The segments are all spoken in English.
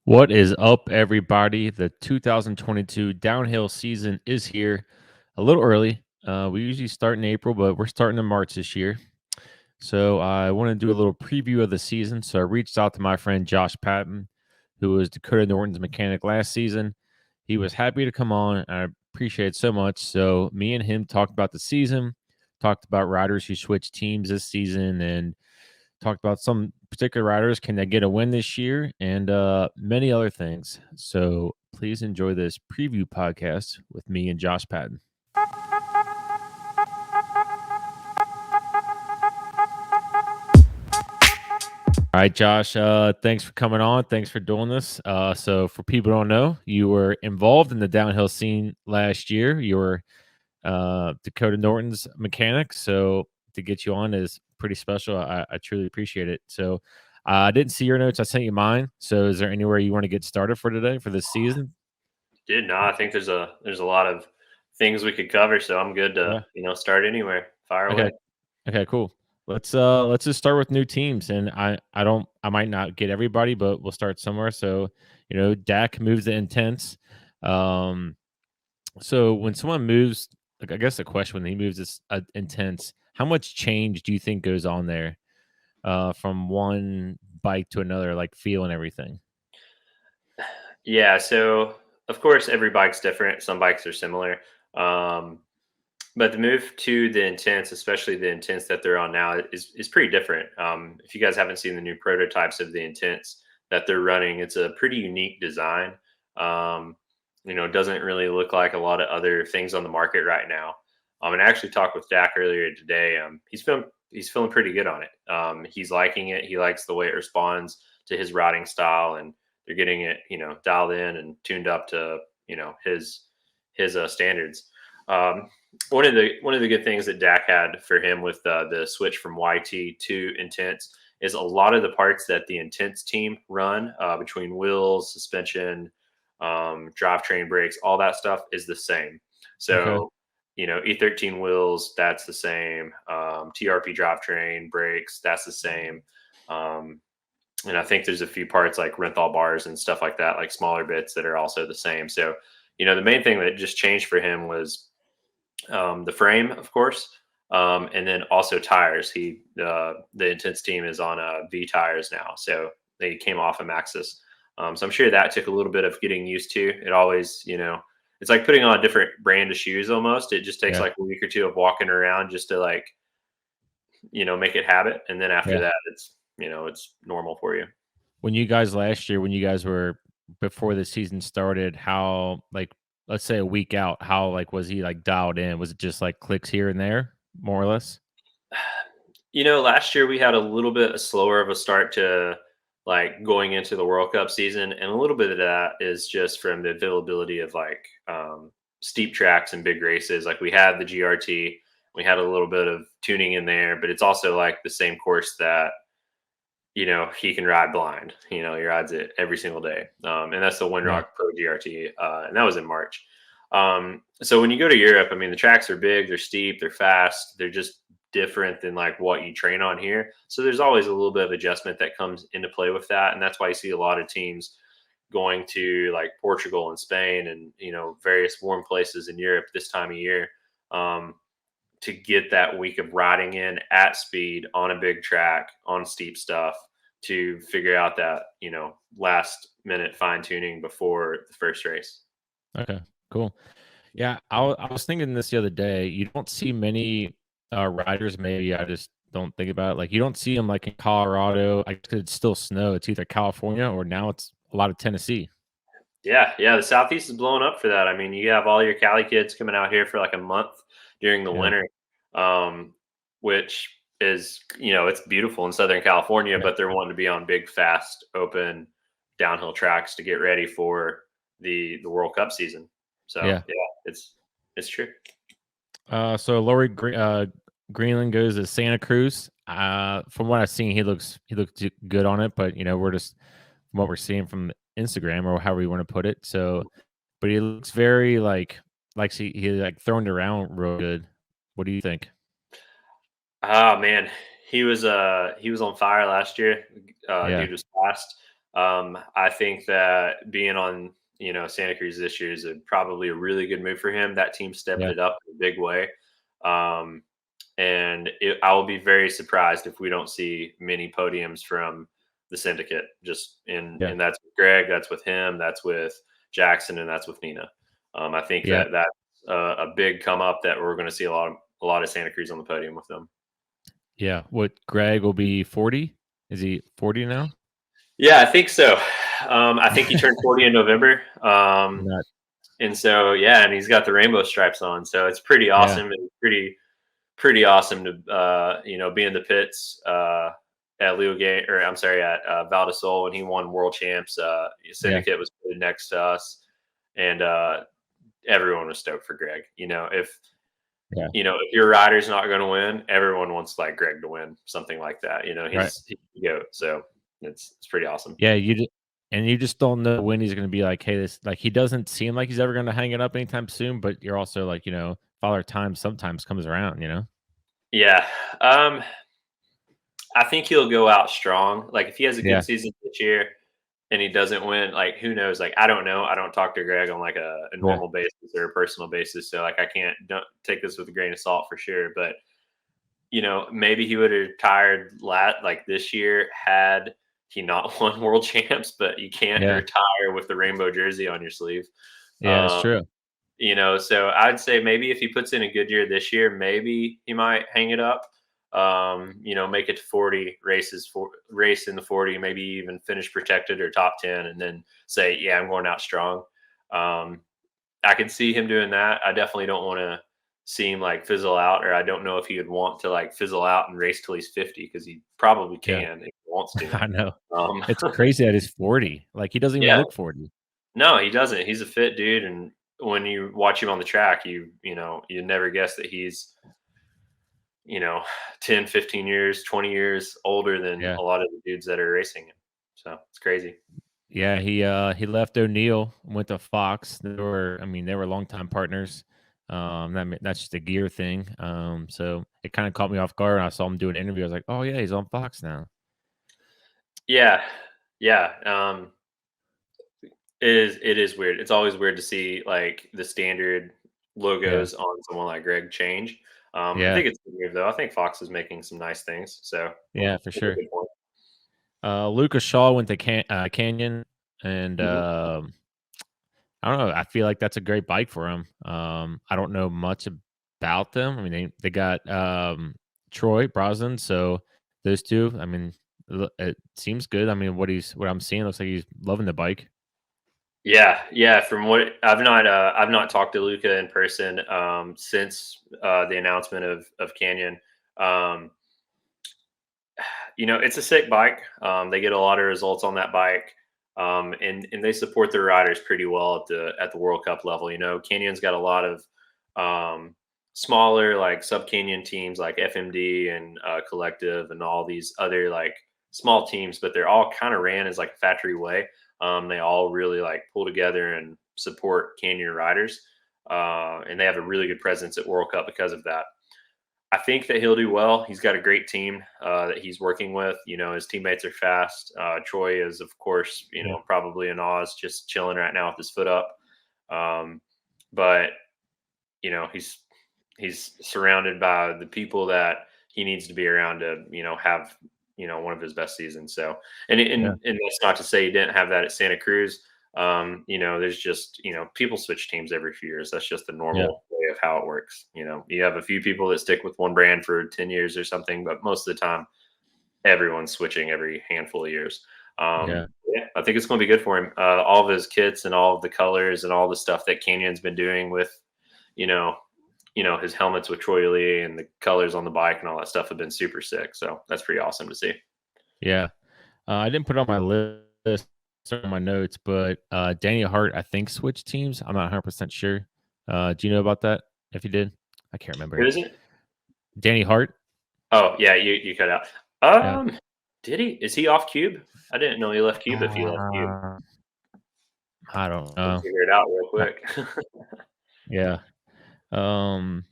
What is up, everybody? The 2022 downhill season is here. A little early. We usually start in April, but we're starting in March this year. So I want to do a little preview of the season. So I reached out to my friend Josh Patton, who was Dakota Norton's mechanic last season. He was happy to come on. I appreciate it so much. So me and him talked about the season, talked about riders who switched teams this season, and talked about some particular riders. Can they get a win this year? And many other things. So please enjoy this preview podcast with me and Josh Patton. All right, Josh. Thanks for coming on. Thanks for doing this. So, for people who don't know, you were involved in the downhill scene last year. You were Dakota Norton's mechanic. So, to get you on is pretty special. I truly appreciate it. So, I didn't see your notes. I sent you mine. So, is there anywhere you want to get started for today for this season? I think there's a lot of things we could cover, so I'm good to Yeah. start anywhere. Fire Okay. away. Okay. Cool. Let's just start with new teams, and I might not get everybody, but we'll start somewhere. So, Dak moves to intense. Um, So when someone moves, like I guess the question when he moves is intense. How much change do you think goes on there from one bike to another, like feel and everything? Yeah, so of course every bike's different. Some bikes are similar, um, but the move to the intense, especially the intense that they're on now, is pretty different. If you guys haven't seen the new prototypes of the intense that they're running, it's a pretty unique design. Um, doesn't really look like a lot of other things on the market right now. And I actually talked with Dak earlier today. He's feeling pretty good on it. He's liking it. He likes the way it responds to his riding style, and they're getting it, dialed in and tuned up to, his standards. Um, one of the good things that Dak had for him with the switch from YT to Intense is a lot of the parts that the Intense team run between wheels, suspension, drivetrain, brakes, all that stuff is the same. Okay. So, E13 wheels, that's the same. TRP drivetrain, brakes, that's the same. Um, and I think there's a few parts like Renthal bars and stuff like that, like smaller bits that are also the same. So, the main thing that just changed for him was the frame, of course, and then also tires. The Intense team is on V tires now, so they came off of Maxxis. So I'm sure that took a little bit of getting used to. It always, it's like putting on a different brand of shoes almost. It just takes Yeah. like a week or two of walking around just to like, make it habit, and then after Yeah. that, it's normal for you. When you guys last year, when you guys were before the season started, how like let's say a week out, how like was he like dialed in? Was it just like clicks here and there, more or less? Last year we had a little bit slower of a start to like going into the World Cup season, and a little bit of that is just from the availability of like steep tracks and big races. Like we had the GRT, we had a little bit of tuning in there, but it's also like the same course that he can ride blind. He rides it every single day, and that's the Yeah. Windrock Pro GRT, and that was in March. So when you go to Europe, I mean, the tracks are big, they're steep, they're fast, they're just different than like what you train on here. So there's always a little bit of adjustment that comes into play with that, and that's why you see a lot of teams going to like Portugal and Spain and various warm places in Europe this time of year. Um, to get that week of riding in at speed on a big track on steep stuff to figure out that last minute fine tuning before the first race. Okay. Cool. Yeah, I was thinking this the other day. You don't see many riders. Maybe I just don't think about it. Like you don't see them like in Colorado. I could still snow. It's either California or now it's a lot of Tennessee. Yeah, the Southeast is blowing up for that. I mean, you have all your Cali kids coming out here for like a month during the Yeah, winter, um, which is it's beautiful in Southern California, yeah, but they're wanting to be on big, fast, open downhill tracks to get ready for the World Cup season. So yeah. yeah, it's true. So Greenland goes to Santa Cruz. From what I've seen, he looks good on it, but we're just from what we're seeing from Instagram or however you want to put it. So, but he looks very like he like thrown it around real good. What do you think? Oh man, he was on fire last year. Yeah, Dude was fast. I think that being on Santa Cruz this year is probably a really good move for him. That team stepped Yeah. it up in a big way. Um, and I will be very surprised if we don't see many podiums from the syndicate. Yeah. And that's with Greg, that's with him, that's with Jackson, and that's with Nina. I think Yeah. that's a big come up that we're going to see a lot of Santa Cruz on the podium with them. Yeah. What, Greg will be 40? Is he 40 now? Yeah, I think so. I think he turned 40 in November. Not. And so, yeah, and he's got the rainbow stripes on. So it's pretty Yeah. awesome and pretty awesome to be in the pits at Val di Sole when he won world champs. Yeah. Syndicate was put next to us, and everyone was stoked for Greg. Yeah. If your rider's not going to win, everyone wants like Greg to win, something like that. Right. He's the goat. So it's pretty awesome. Yeah. You just don't know when he's going to be like, hey, this, like, he doesn't seem like he's ever going to hang it up anytime soon, but you're also like, Father Time sometimes comes around. Yeah. I think he'll go out strong. Like if he has a Yeah. good season this year and he doesn't win, like who knows? Like I don't know. I don't talk to Greg on like a Yeah. normal basis or a personal basis. So like don't take this with a grain of salt for sure. But maybe he would have retired like this year had he not won world champs, but you can't Yeah. retire with the rainbow jersey on your sleeve. Yeah. It's Um, true. so I'd say maybe if he puts in a good year this year, maybe he might hang it up. Make it to 40 races, race in the 40, maybe even finish protected or top 10, and then say, yeah, I'm going out strong. I could see him doing that. I definitely don't want to see him like fizzle out, or I don't know if he would want to like fizzle out and race till he's 50 because he probably Yeah. can if he wants to. I know. Um, It's crazy that he's 40. Like, he doesn't even yeah, look 40. no, he doesn't. He's a fit dude, and when you watch him on the track, you never guess that he's 10, 15 years, 20 years older than Yeah. a lot of the dudes that are racing him. So it's crazy. Yeah, he left O'Neill, went to Fox. They were longtime partners. That's just a gear thing. So it kind of caught me off guard when I saw him do an interview. I was like, oh yeah, he's on Fox now. Yeah. Yeah. It is weird. It's always weird to see like the standard Yeah, logos on someone like Greg change. I yeah, think it's a good move though. I think Fox is making some nice things. So yeah, for it's a sure. good point. Lucas Shaw went to Canyon, and Mhm. I don't know. I feel like that's a great bike for him. I don't know much about them. I mean, they got Troy Brosnan, so those two. I mean, it seems good. I mean, what I'm seeing looks like he's loving the bike. Yeah, yeah. From what I've not talked to Luca in person since the announcement of Canyon. Um, it's a sick bike. They get a lot of results on that bike, and they support their riders pretty well at the World Cup level. Canyon's got a lot of smaller like sub Canyon teams like FMD and Collective and all these other like small teams, but they're all kind of ran as like a factory way. They all really like pull together and support Canyon riders, and they have a really good presence at World Cup because of that. I think that he'll do well. He's got a great team that he's working with. His teammates are fast. Troy is, of course, Yeah, probably in Oz, just chilling right now with his foot up. But he's surrounded by the people that he needs to be around to have one of his best seasons. So yeah, and that's not to say he didn't have that at Santa Cruz. There's just people switch teams every few years. That's just the yeah, normal way of how it works. You have a few people that stick with one brand for 10 years or something, but most of the time everyone's switching every handful of years. yeah, Yeah, I think it's going to be good for him. All of his kits and all of the colors and all the stuff that Canyon's been doing with you know his helmets with Troy Lee and the colors on the bike and all that stuff have been super sick. So that's pretty awesome to see. yeah. I didn't put it on my list or my notes, but Danny Hart, I think, switched teams. I'm not 100% sure. Do you know about that? If you did, I can't Who remember. is it? Danny Hart. Oh yeah, you cut out. Yeah. Did he? Is he off Cube? I didn't know he left Cube if he left Cube. Uh, I don't Can know. figure it out real Uh, quick. Yeah. Um,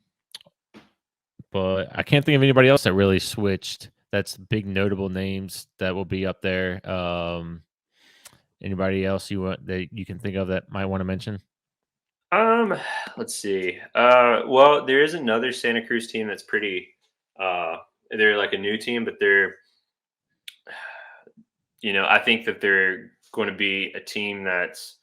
but I can't think of anybody else that really switched. That's big notable names that will be up there. Anybody else that you can think of that might want to mention? Um, let's see. Well, there is another Santa Cruz team that's pretty. Uh, they're like a new team, but I think that they're going to be a team that's.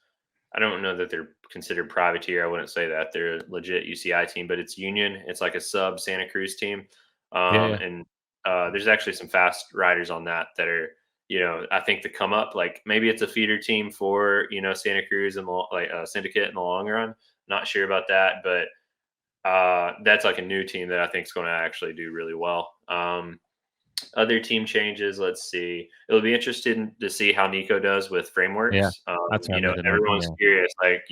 I don't know that they're considered privateer. I wouldn't say that they're a legit UCI team, but it's Union. It's like a sub Santa Cruz team, Yeah, yeah, and there's actually some fast riders on that are. I think to come up like maybe it's a feeder team for Santa Cruz and like Syndicate in the long run. Not sure about that, but that's like a new team that I think is going to actually do really well. Other team changes, let's see. It'll be interesting to see how Nico does with yeah. frameworks. That's what I meant to mention. Everyone's Yeah, curious, like,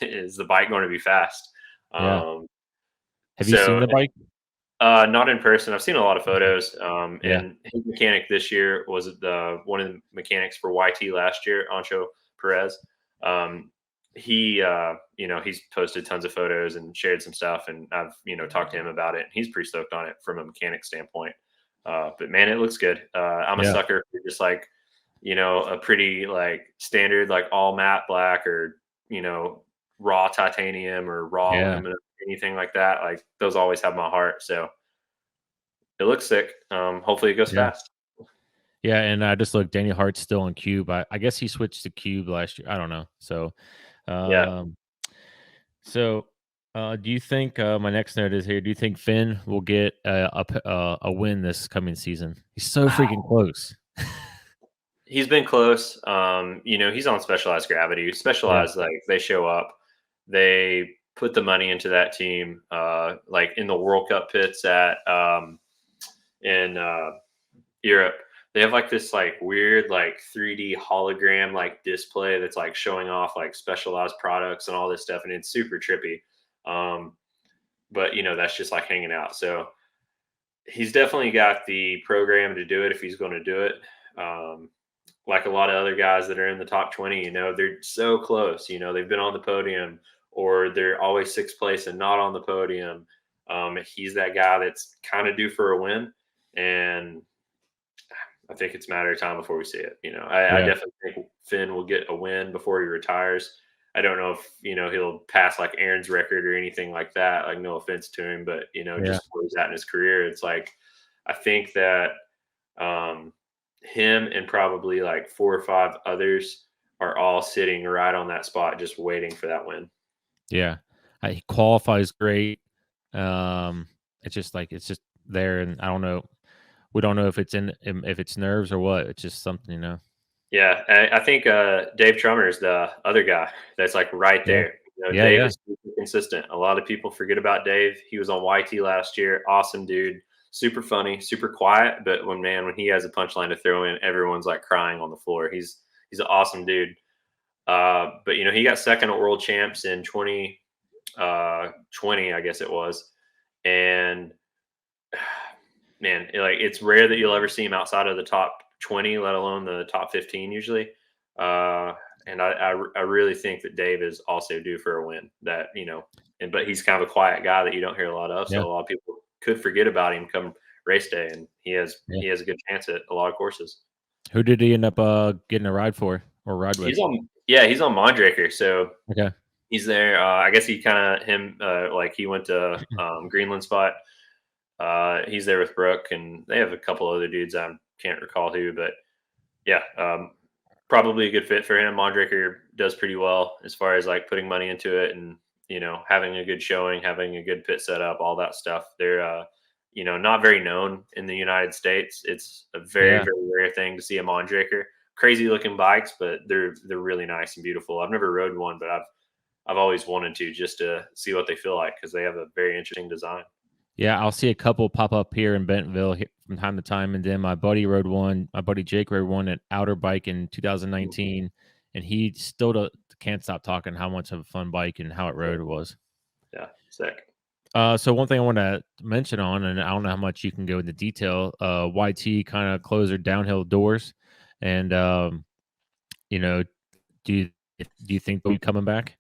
is the bike going to be fast? yeah. Um, Have you seen so the bike? not in person. I've seen a lot of Okay. photos. Yeah, And his mechanic this year was one of the mechanics for YT last year, Ancho Perez. Um, he's posted tons of photos and shared some stuff, and I've talked to him about it. And he's pretty stoked on it from a mechanic standpoint. But man, it looks good. I'm a yeah, sucker for just like a pretty like standard like all matte black or raw titanium or raw yeah, aluminum, anything like that. Like those always have my heart. So it looks sick. Hopefully it goes yeah. fast. Yeah, and I just looked. Danny Hart's still on Cube. I guess he switched to Cube last year. I don't know. Yeah. Um, so, do you think my next note is here? Do you think Finn will get a win this coming season? He's so freaking close. He's been close. He's on Specialized Gravity. Yeah, Specialized, like they show up, they put the money into that team. Like in the World Cup pits in Europe, they have like this like weird like 3D hologram like display that's like showing off like Specialized products and all this stuff, and it's super trippy. Um, but that's just like hanging out. So he's definitely got the program to do it if he's going to do it. Um, like a lot of other guys that are in the top 20, they're so close. They've been on the podium or they're always sixth place and not on the podium. He's that guy that's kind of due for a win. And I think it's a matter of time before we see it. I yeah, definitely think Finn will get a win before he retires. I don't know if, he'll pass like Aaron's record or anything like that. Like, no offense to him, but, yeah, just where he's at in his career, it's like, I think that um, him and probably like four or five others are all sitting right on that spot, just waiting for that win. yeah. He qualifies great. Um, it's just there, and I don't know. We don't know if if it's nerves or what. It's just something. Yeah, I think Dave Trummer is the other guy that's like right Yeah, there. yeah, Dave yeah, is super consistent. A lot of people forget about Dave. He was on YT last year. Awesome dude, super funny, super quiet. But when he has a punchline to throw in, everyone's like crying on the floor. He's an awesome dude. But he got second at World Champs in 2020, I guess it was, and man, it's rare that you'll ever see him outside of the top 20, let alone the top 15 usually. And I really think that Dave is also due for a win. But he's kind of a quiet guy that you don't hear a lot of, yeah, so a lot of people could forget about him come race day, and he has yeah. he has a good chance at a lot of courses. Who did he end up getting a ride for or ride with? He's on Mondraker, so Okay. he's there. I guess he kind of like he went to Greenland spot. He's there with Brooke, and they have a couple other dudes. I can't recall who, but yeah, probably a good fit for him. Mondraker does pretty well as far as like putting money into it and having a good showing, having a good pit setup, all that stuff. They're not very known in the United States. It's a very Yeah. very rare thing to see a Mondraker. Crazy looking bikes, but they're really nice and beautiful. I've never rode one, but I've always wanted to just to see what they feel like because they have a very interesting design. Yeah, I'll see a couple pop up here in Bentonville from time to time, and then my buddy rode one. My buddy Jake rode one at Outer Bike in 2019, and he still can't stop talking how much of a fun bike and how it rode was. Yeah, sick. So one thing I want to mention on, and I don't know how much you can go into detail. YT kind of closed their downhill doors, and you know, do you do you think they'll be coming back?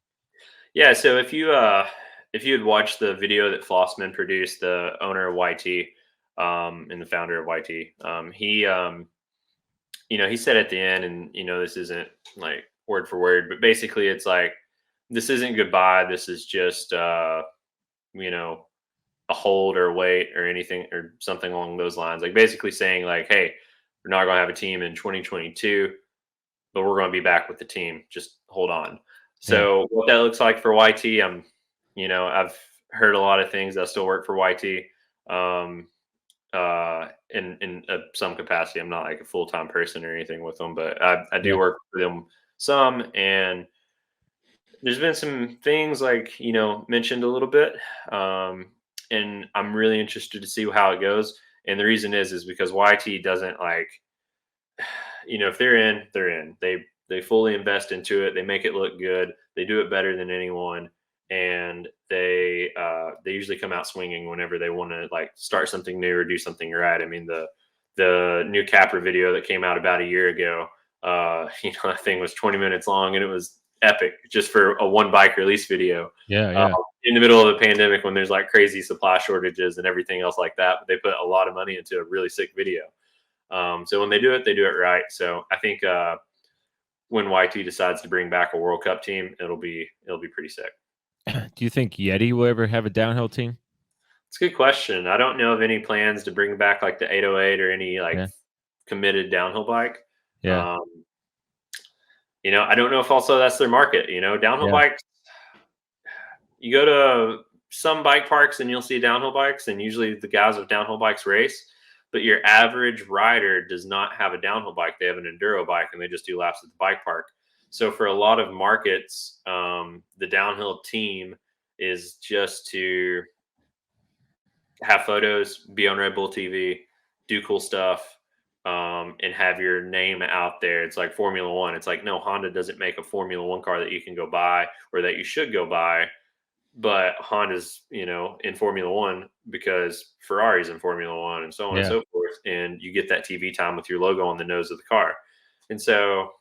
Yeah, so if you had watched the video that Flossman produced, the owner of YT, and the founder of YT, he he said at the end, and this isn't like word for word, but basically it's like, this isn't goodbye. This is just you know, a hold or wait or anything or something along those lines. Like basically saying like, hey, we're not going to have a team in 2022, but we're going to be back with the team. Just hold on. Yeah. So what that looks like for YT, I've heard a lot of things that still work for YT. Um, in some capacity, I'm not like a full time person or anything with them, but I do Yeah. work for them some, and there's been some things like mentioned a little bit, and I'm really interested to see how it goes. And the reason is because YT doesn't like, if they're in, they're in. They fully invest into it. They make it look good. They do it better than anyone, and they usually come out swinging whenever they want to like start something new or do something right. I mean the new Capra video that came out about a year ago, that thing was 20 minutes long and it was epic just for a one bike release video. Yeah. Uh, Yeah. in the middle of the pandemic when there's like crazy supply shortages and everything else like that, but they put a lot of money into a really sick video. So when they do it right. So I think when YT decides to bring back a World Cup team, it'll be pretty sick. Do you think Yeti will ever have a downhill team? It's a good question. I don't know of any plans to bring back like the 808 or any like Yeah. committed downhill bike. Yeah. Um, I don't know if also that's their market. Downhill Yeah. bikes. You go to some bike parks and you'll see downhill bikes, and usually the guys with downhill bikes race. But your average rider does not have a downhill bike; they have an enduro bike, and they just do laps at the bike park. So for a lot of markets, the downhill team is just to have photos, be on Red Bull TV, do cool stuff, and have your name out there. It's like Formula One. It's like, no, Honda doesn't make a Formula One car that you can go buy or that you should go buy, but Honda's, in Formula One because Ferrari's in Formula One and so on and Yeah. so forth. And you get that TV time with your logo on the nose of the car. And so,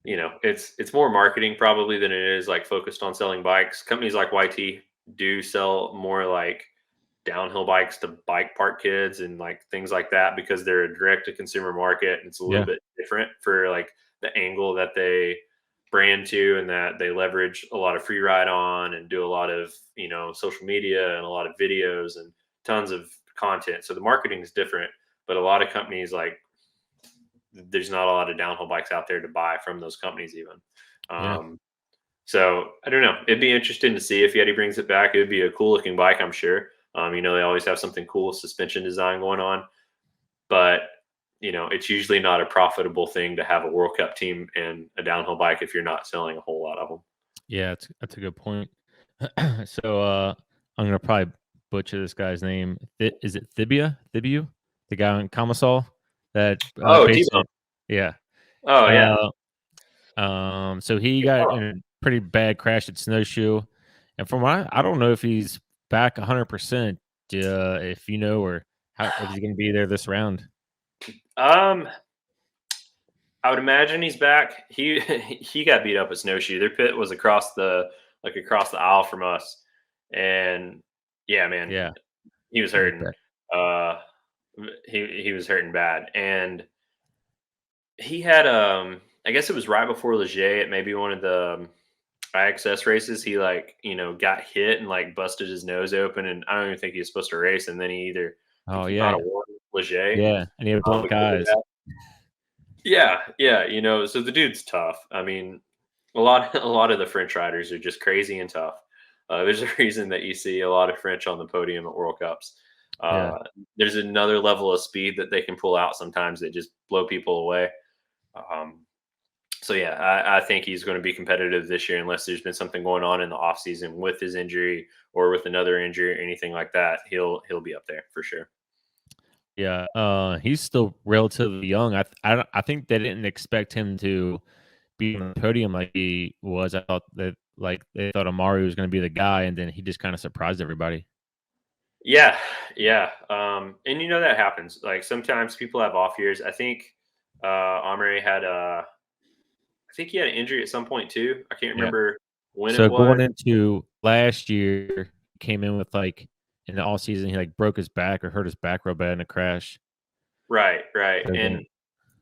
it's more marketing probably than it is like focused on selling bikes. Companies like YT do sell more like downhill bikes to bike park kids and like things like that because they're a direct to consumer market, and it's a little Yeah. bit different for like the angle that they brand to, and that they leverage a lot of free ride on and do a lot of social media and a lot of videos and tons of content. So the marketing is different, but a lot of companies like, there's not a lot of downhill bikes out there to buy from those companies even. Yeah. So I don't know. It'd be interesting to see if Yeti brings it back. It would be a cool looking bike, I'm sure. They always have something cool suspension design going on, but it's usually not a profitable thing to have a World Cup team and a downhill bike if you're not selling a whole lot of them. Yeah. That's a good point. So I'm gonna probably butcher this guy's name. Is it Thibiu? The guy in Kamasol that Oh, basically, T-Bone. yeah. Oh yeah. Uh, so he got in a pretty bad crash at Snowshoe, and from what I don't know if he's back 100%. If you know, or how if he's gonna be there this round. Um, I would imagine he's back. He he got beat up at Snowshoe. Their pit was across the aisle from us, and yeah, man, Yeah. he was hurting. Uh, he was hurting bad, and he had I guess it was right before Leger at maybe one of the IXS races. He like got hit and like busted his nose open, and I don't even think he was supposed to race. And then I think Oh he might yeah. have won Leger Yeah. And he had black because of eyes. that. Yeah, yeah, so the dude's tough. I mean, a lot of the French riders are just crazy and tough. There's a reason that you see a lot of French on the podium at World Cups. Yeah. Uh, there's another level of speed that they can pull out sometimes that just blow people away. Um, so yeah, I think he's going to be competitive this year unless there's been something going on in the off season with his injury or with another injury or anything like that. He'll be up there for sure. Yeah, he's still relatively young. I think they didn't expect him to be on the podium like he was. I thought that like they thought Amari was going to be the guy, and then he just kind of surprised everybody. Yeah, yeah, and that happens. Like sometimes people have off years. I think Omri had I think he had an injury at some point too. I can't Yeah. remember when it So was. going into last year, came in with like in the all season, he like broke his back or hurt his back real bad in a crash. Right, right, So and then,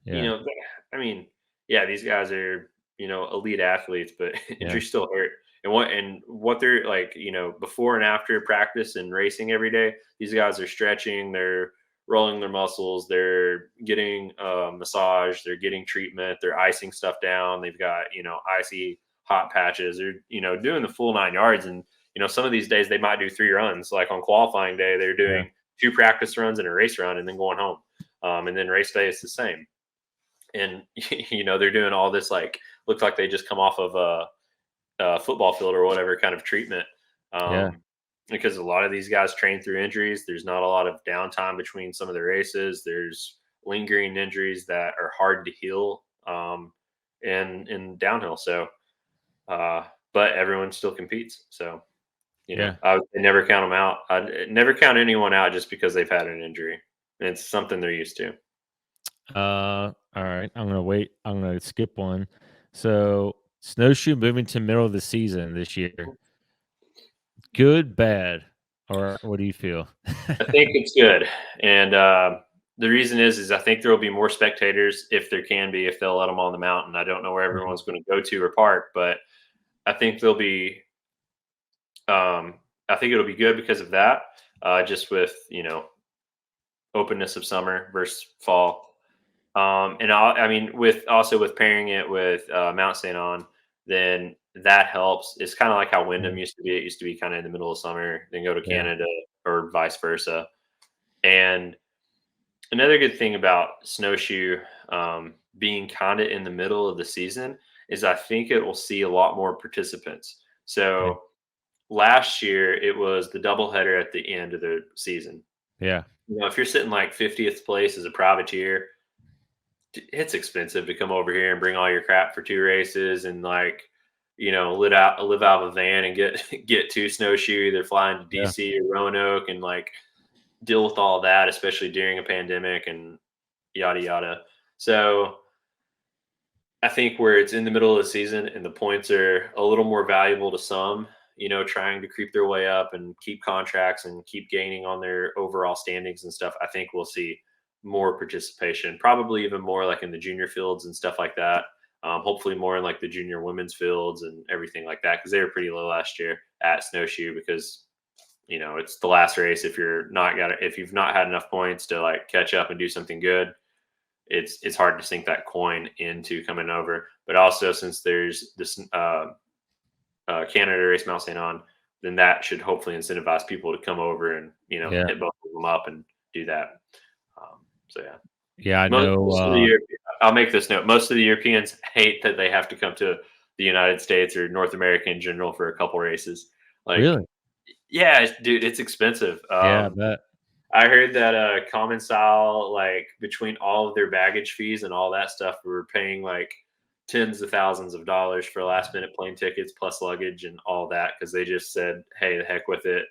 you Yeah. know, I mean, yeah, these guys are, elite athletes, but Yeah. injuries still hurt. And what they're like, before and after practice and racing every day, these guys are stretching, they're rolling their muscles, they're getting massage, they're getting treatment, they're icing stuff down. They've got, icy hot patches. They're, doing the full 9 yards. And, some of these days they might do 3 runs. Like on qualifying day, they're Yeah. doing 2 practice runs and a race run and then going home. And then race day is the same. And they're doing all this, like, looks like they just come off of a football field or whatever kind of treatment, Yeah. because a lot of these guys train through injuries. There's not a lot of downtime between some of the races. There's lingering injuries that are hard to heal, in downhill. So but everyone still competes. So Yeah. I would never count them out. I never count anyone out just because they've had an injury. It's something they're used to. All right. I'm gonna wait. I'm gonna skip one. So snowshoe moving to middle of the season this year. Good, bad, or what do you feel? I think it's good, and the reason is I think there will be more spectators if there can be, if they'll let them on the mountain. I don't know where Mhm. everyone's going to go to or park, but I think there'll be. I think it'll be good because of that. Just with openness of summer versus fall, and I mean with pairing it with Mount St. On, then that helps. It's kind of like how Yeah. Wyndham used to be. It used to be kind of in the middle of summer, then go to Yeah. Canada or vice versa. And another good thing about snowshoe, being kind of in the middle of the season, is I think it will see a lot more participants. Yeah. So last year it was the doubleheader at the end of the season. Yeah. If you're sitting like 50th place as a privateer, it's expensive to come over here and bring all your crap for 2 races and, like, live out of a van and get get to snowshoe, either flying to Yeah. DC or Roanoke, and, like, deal with all that, especially during a pandemic and yada yada. So I think where it's in the middle of the season and the points are a little more valuable to some, trying to creep their way up and keep contracts and keep gaining on their overall standings and stuff, I think we'll see more participation, probably even more like in the junior fields and stuff like that. Hopefully more in like the junior women's fields and everything like that, because they were pretty low last year at snowshoe, because it's the last race. If you've not had enough points to, like, catch up and do something good, it's hard to sink that coin into coming over. But also, since there's this Canada race, Mount St. On, then that should hopefully incentivize people to come over and Yeah. hit both of them up and do that. So yeah, Yeah. I know. most of the year, I'll make this note. Most of the Europeans hate that they have to come to the United States or North America in general for a couple races. Like, Really? yeah, dude, it's expensive. Yeah. I bet. I heard that Common Style, like, between all of their baggage fees and all that stuff, we were paying like tens of thousands of dollars for last minute plane tickets plus luggage and all that, because they just said, "Hey, the heck with it.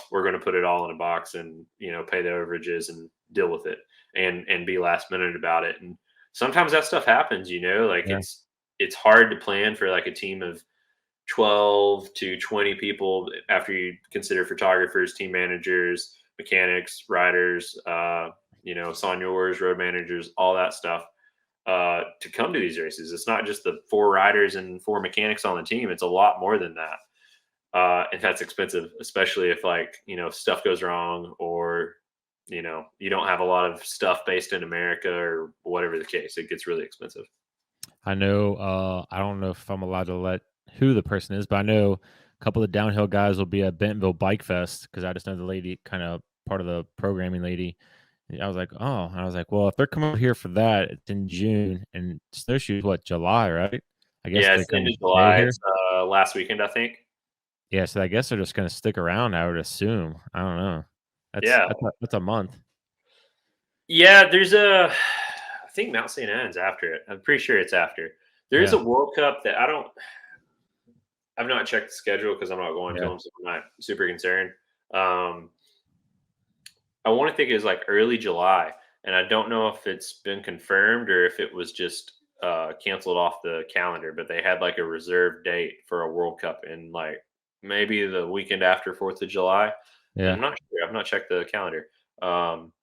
We're going to put it all in a box and pay the overages and deal with it, and be last minute about it." And sometimes that stuff happens. Like, Yeah. it's hard to plan for like a team of 12 to 20 people after you consider photographers, team managers, mechanics, riders, seniors, road managers, all that stuff, to come to these races. It's not just the 4 riders and 4 mechanics on the team. It's a lot more than that. And that's expensive, especially if, like, stuff goes wrong, or, you don't have a lot of stuff based in America or whatever the case. It gets really expensive. I know. I don't know if I'm allowed to let who the person is, but I know a couple of downhill guys will be at Bentonville Bike Fest because I just know the lady, kind of part of the programming lady. And I was like, oh, and I was like, well, if they're coming over here for that, it's in June, and snowshoes what, July, right? I guess Yeah, they it's the end come of stay July. here. It's last weekend, I think. Yeah, so I guess they're just gonna stick around. I would assume. I don't know. Yeah. That's a month. Yeah, I think Mount St. Anne's after it. I'm pretty sure it's after. There is Yeah, a World Cup that I've not checked the schedule because I'm not going to yeah, them, so I'm not super concerned. Um, I want to think it was like early July, and I don't know if it's been confirmed or if it was just canceled off the calendar, but they had like a reserved date for a World Cup in, like, maybe the weekend after 4th of July. And yeah. I'm not sure. I've not checked the calendar. Um,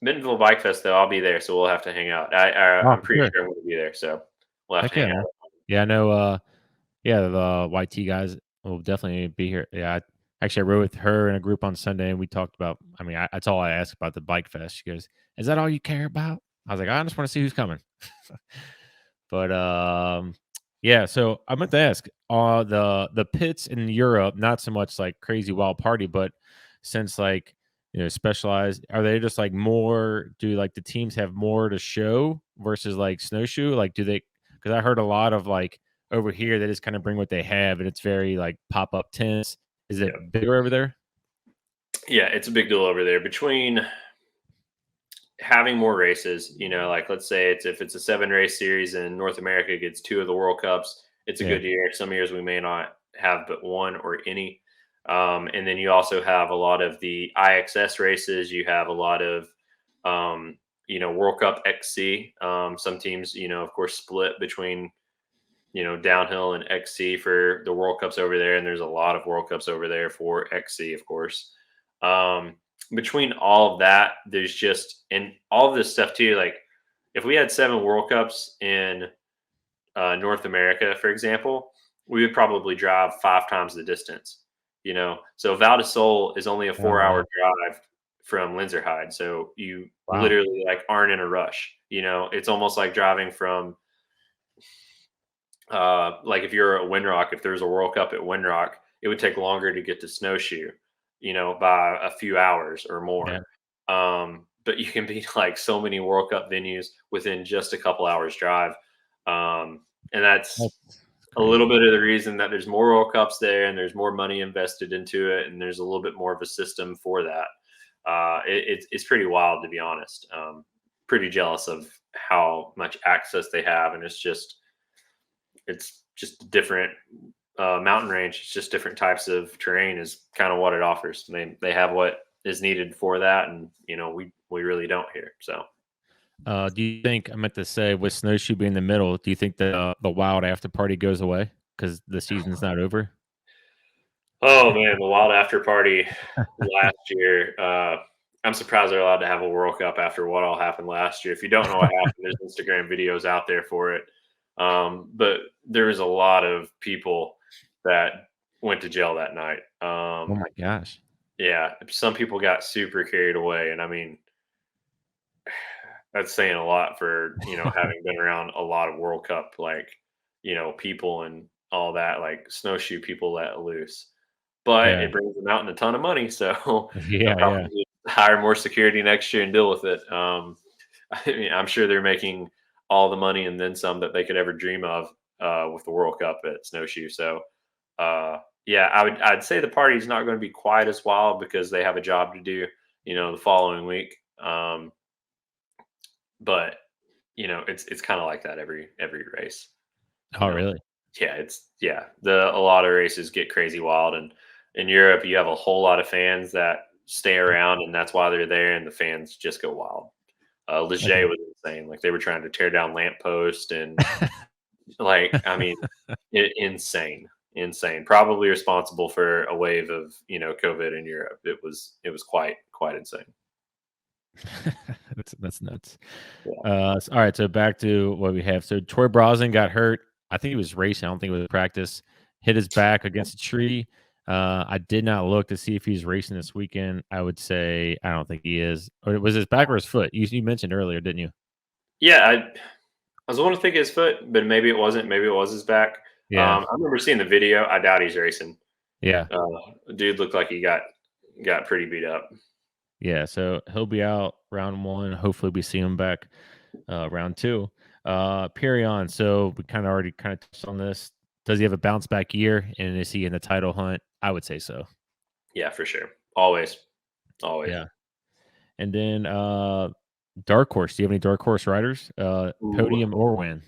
Bentonville Bike Fest, though, I'll be there, so we'll have to hang out. Oh, I'm for pretty sure. sure I'm going to be there, so we'll have Heck to yeah, hang man. out. Yeah, I know. Yeah, the YT guys will definitely be here. Yeah, actually, I rode with her in a group on Sunday, and we talked about. I mean, that's all I asked about the bike fest. She goes, "Is that all you care about?" I was like, "I just want to see who's coming." But yeah. So I meant to ask, the pits in Europe, not so much like crazy wild party, but since like specialized, are they just like more? Do like the teams have more to show versus like snowshoe? Like, do they? Because I heard a lot of like over here they just kind of bring what they have, and it's very like pop up tents. Is Yeah, it bigger over there? yeah, it's a big deal over there. Between having more races, like let's say if it's a 7 race series and North America gets 2 of the World Cups, it's a Yeah, good year. Some years we may not have but one or any. And then you also have a lot of the IXS races. You have a lot of, World Cup XC. Some teams, of course, split between, downhill and XC for the World Cups over there. And there's a lot of World Cups over there for XC, of course. Um, Between all of that, there's just and all of this stuff too. Like if we had 7 World Cups in North America, for example, we would probably drive 5 times the distance. So Val di Sole is only a oh 4 hour wow, drive from Lenzerheide, so you wow, literally like aren't in a rush. It's almost like driving from like if you're at Windrock, if there's a World Cup at Windrock, it would take longer to get to Snowshoe, by a few hours or yeah, more. But you can be like so many World Cup venues within just a couple hours drive. And that's that's a little crazy. bit of the reason that there's more World Cups there and there's more money invested into it. And there's a little bit more of a system for that. It's pretty wild, to be honest. Pretty jealous of how much access they have. And it's just a different mountain range. It's just different types of terrain is kind of what it offers. They have what is needed for that, and we really don't here. So, Do you think I meant to say with snowshoe being in the middle? Do you think the wild after party goes away because the season's not over? oh man, the wild after party last year. I'm surprised they're allowed to have a World Cup after what all happened last year. If you don't know what happened, there's Instagram videos out there for it. But there was a lot of people that went to jail that night. Oh my gosh. Yeah, some people got super carried away, and I mean, that's saying a lot for having been around a lot of World Cup, like people and all that, like snowshoe people let loose. But Yeah. it brings them out in a ton of money, so they'll Yeah, yeah. probably hire more security next year and deal with it. I mean, I'm sure they're making all the money and then some that they could ever dream of with the World Cup at snowshoe. So, yeah, I'd say the party's not going to be quite as wild because they have a job to do, the following week. But it's kind of like that every race. Oh, You know, really? yeah, a lot of races get crazy wild, and in Europe you have a whole lot of fans that stay around, and that's why they're there, and the fans just go wild. Leger Okay. was insane; like they were trying to tear down lamppost, and like I mean, insane, insane. Probably responsible for a wave of COVID in Europe. It was quite insane. That's nuts. Yeah. All right, so back to what we have. So Troy Brosnan got hurt. I think he was racing. I don't think it was practice. Hit his back against a tree. I did not look to see if he's racing this weekend. I would say I don't think he is. Or was his back or his foot? You mentioned earlier, didn't you? Yeah, I was wanting to think his foot, but maybe it wasn't. Maybe it was his back. Yeah, I remember seeing the video. I doubt he's racing. yeah, Dude looked like he got pretty beat up. yeah. So he'll be out round one. Hopefully, we see him back round two. Perion. So we kind of already kind of touched on this. Does he have a bounce back year? And is he in the title hunt? I would say so. Yeah, for sure. Always, always. Yeah. And then dark horse. Do you have any dark horse riders? Ooh, Podium or win?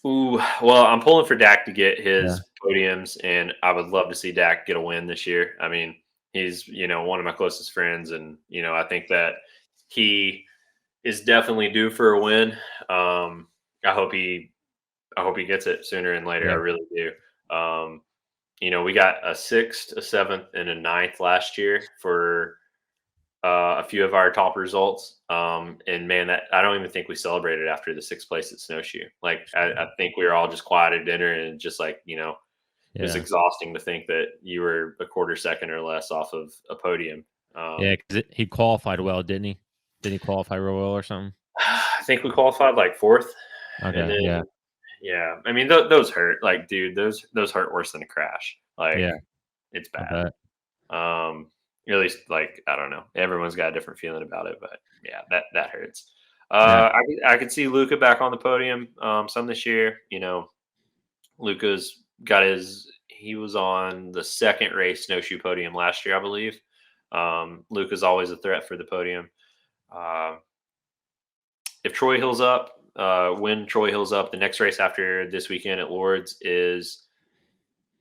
ooh. Well, I'm pulling for Dak to get Yeah. his podiums, and I would love to see Dak get a win this year. I mean, he's one of my closest friends, and I think that he is definitely due for a win. Um, I hope he I hope he gets it sooner and later. I Yeah. really do. Um, we got a sixth, a seventh, and a ninth last year for a few of our top results. And man, that I don't even think we celebrated after the 6th place at Snowshoe. Like I think we were all just quiet at dinner and just like, it was Yeah. exhausting to think that you were a quarter second or less off of a podium. Yeah, because he qualified well, didn't he? Didn't he qualify real well or something? I think we qualified like 4th, and Okay, then yeah, yeah, I mean those hurt. Like, dude, those hurt worse than a crash. Like, yeah, it's I bad. bet. At least, like, I don't know. Everyone's got a different feeling about it, but yeah, that hurts. Yeah, I could see Luca back on the podium some this year. Luca's got he was on the 2nd race snowshoe podium last year, I believe. Luca's always a threat for the podium. Uh, if Troy Hill's up, when Troy Hill's up, the next race after this weekend at Lords is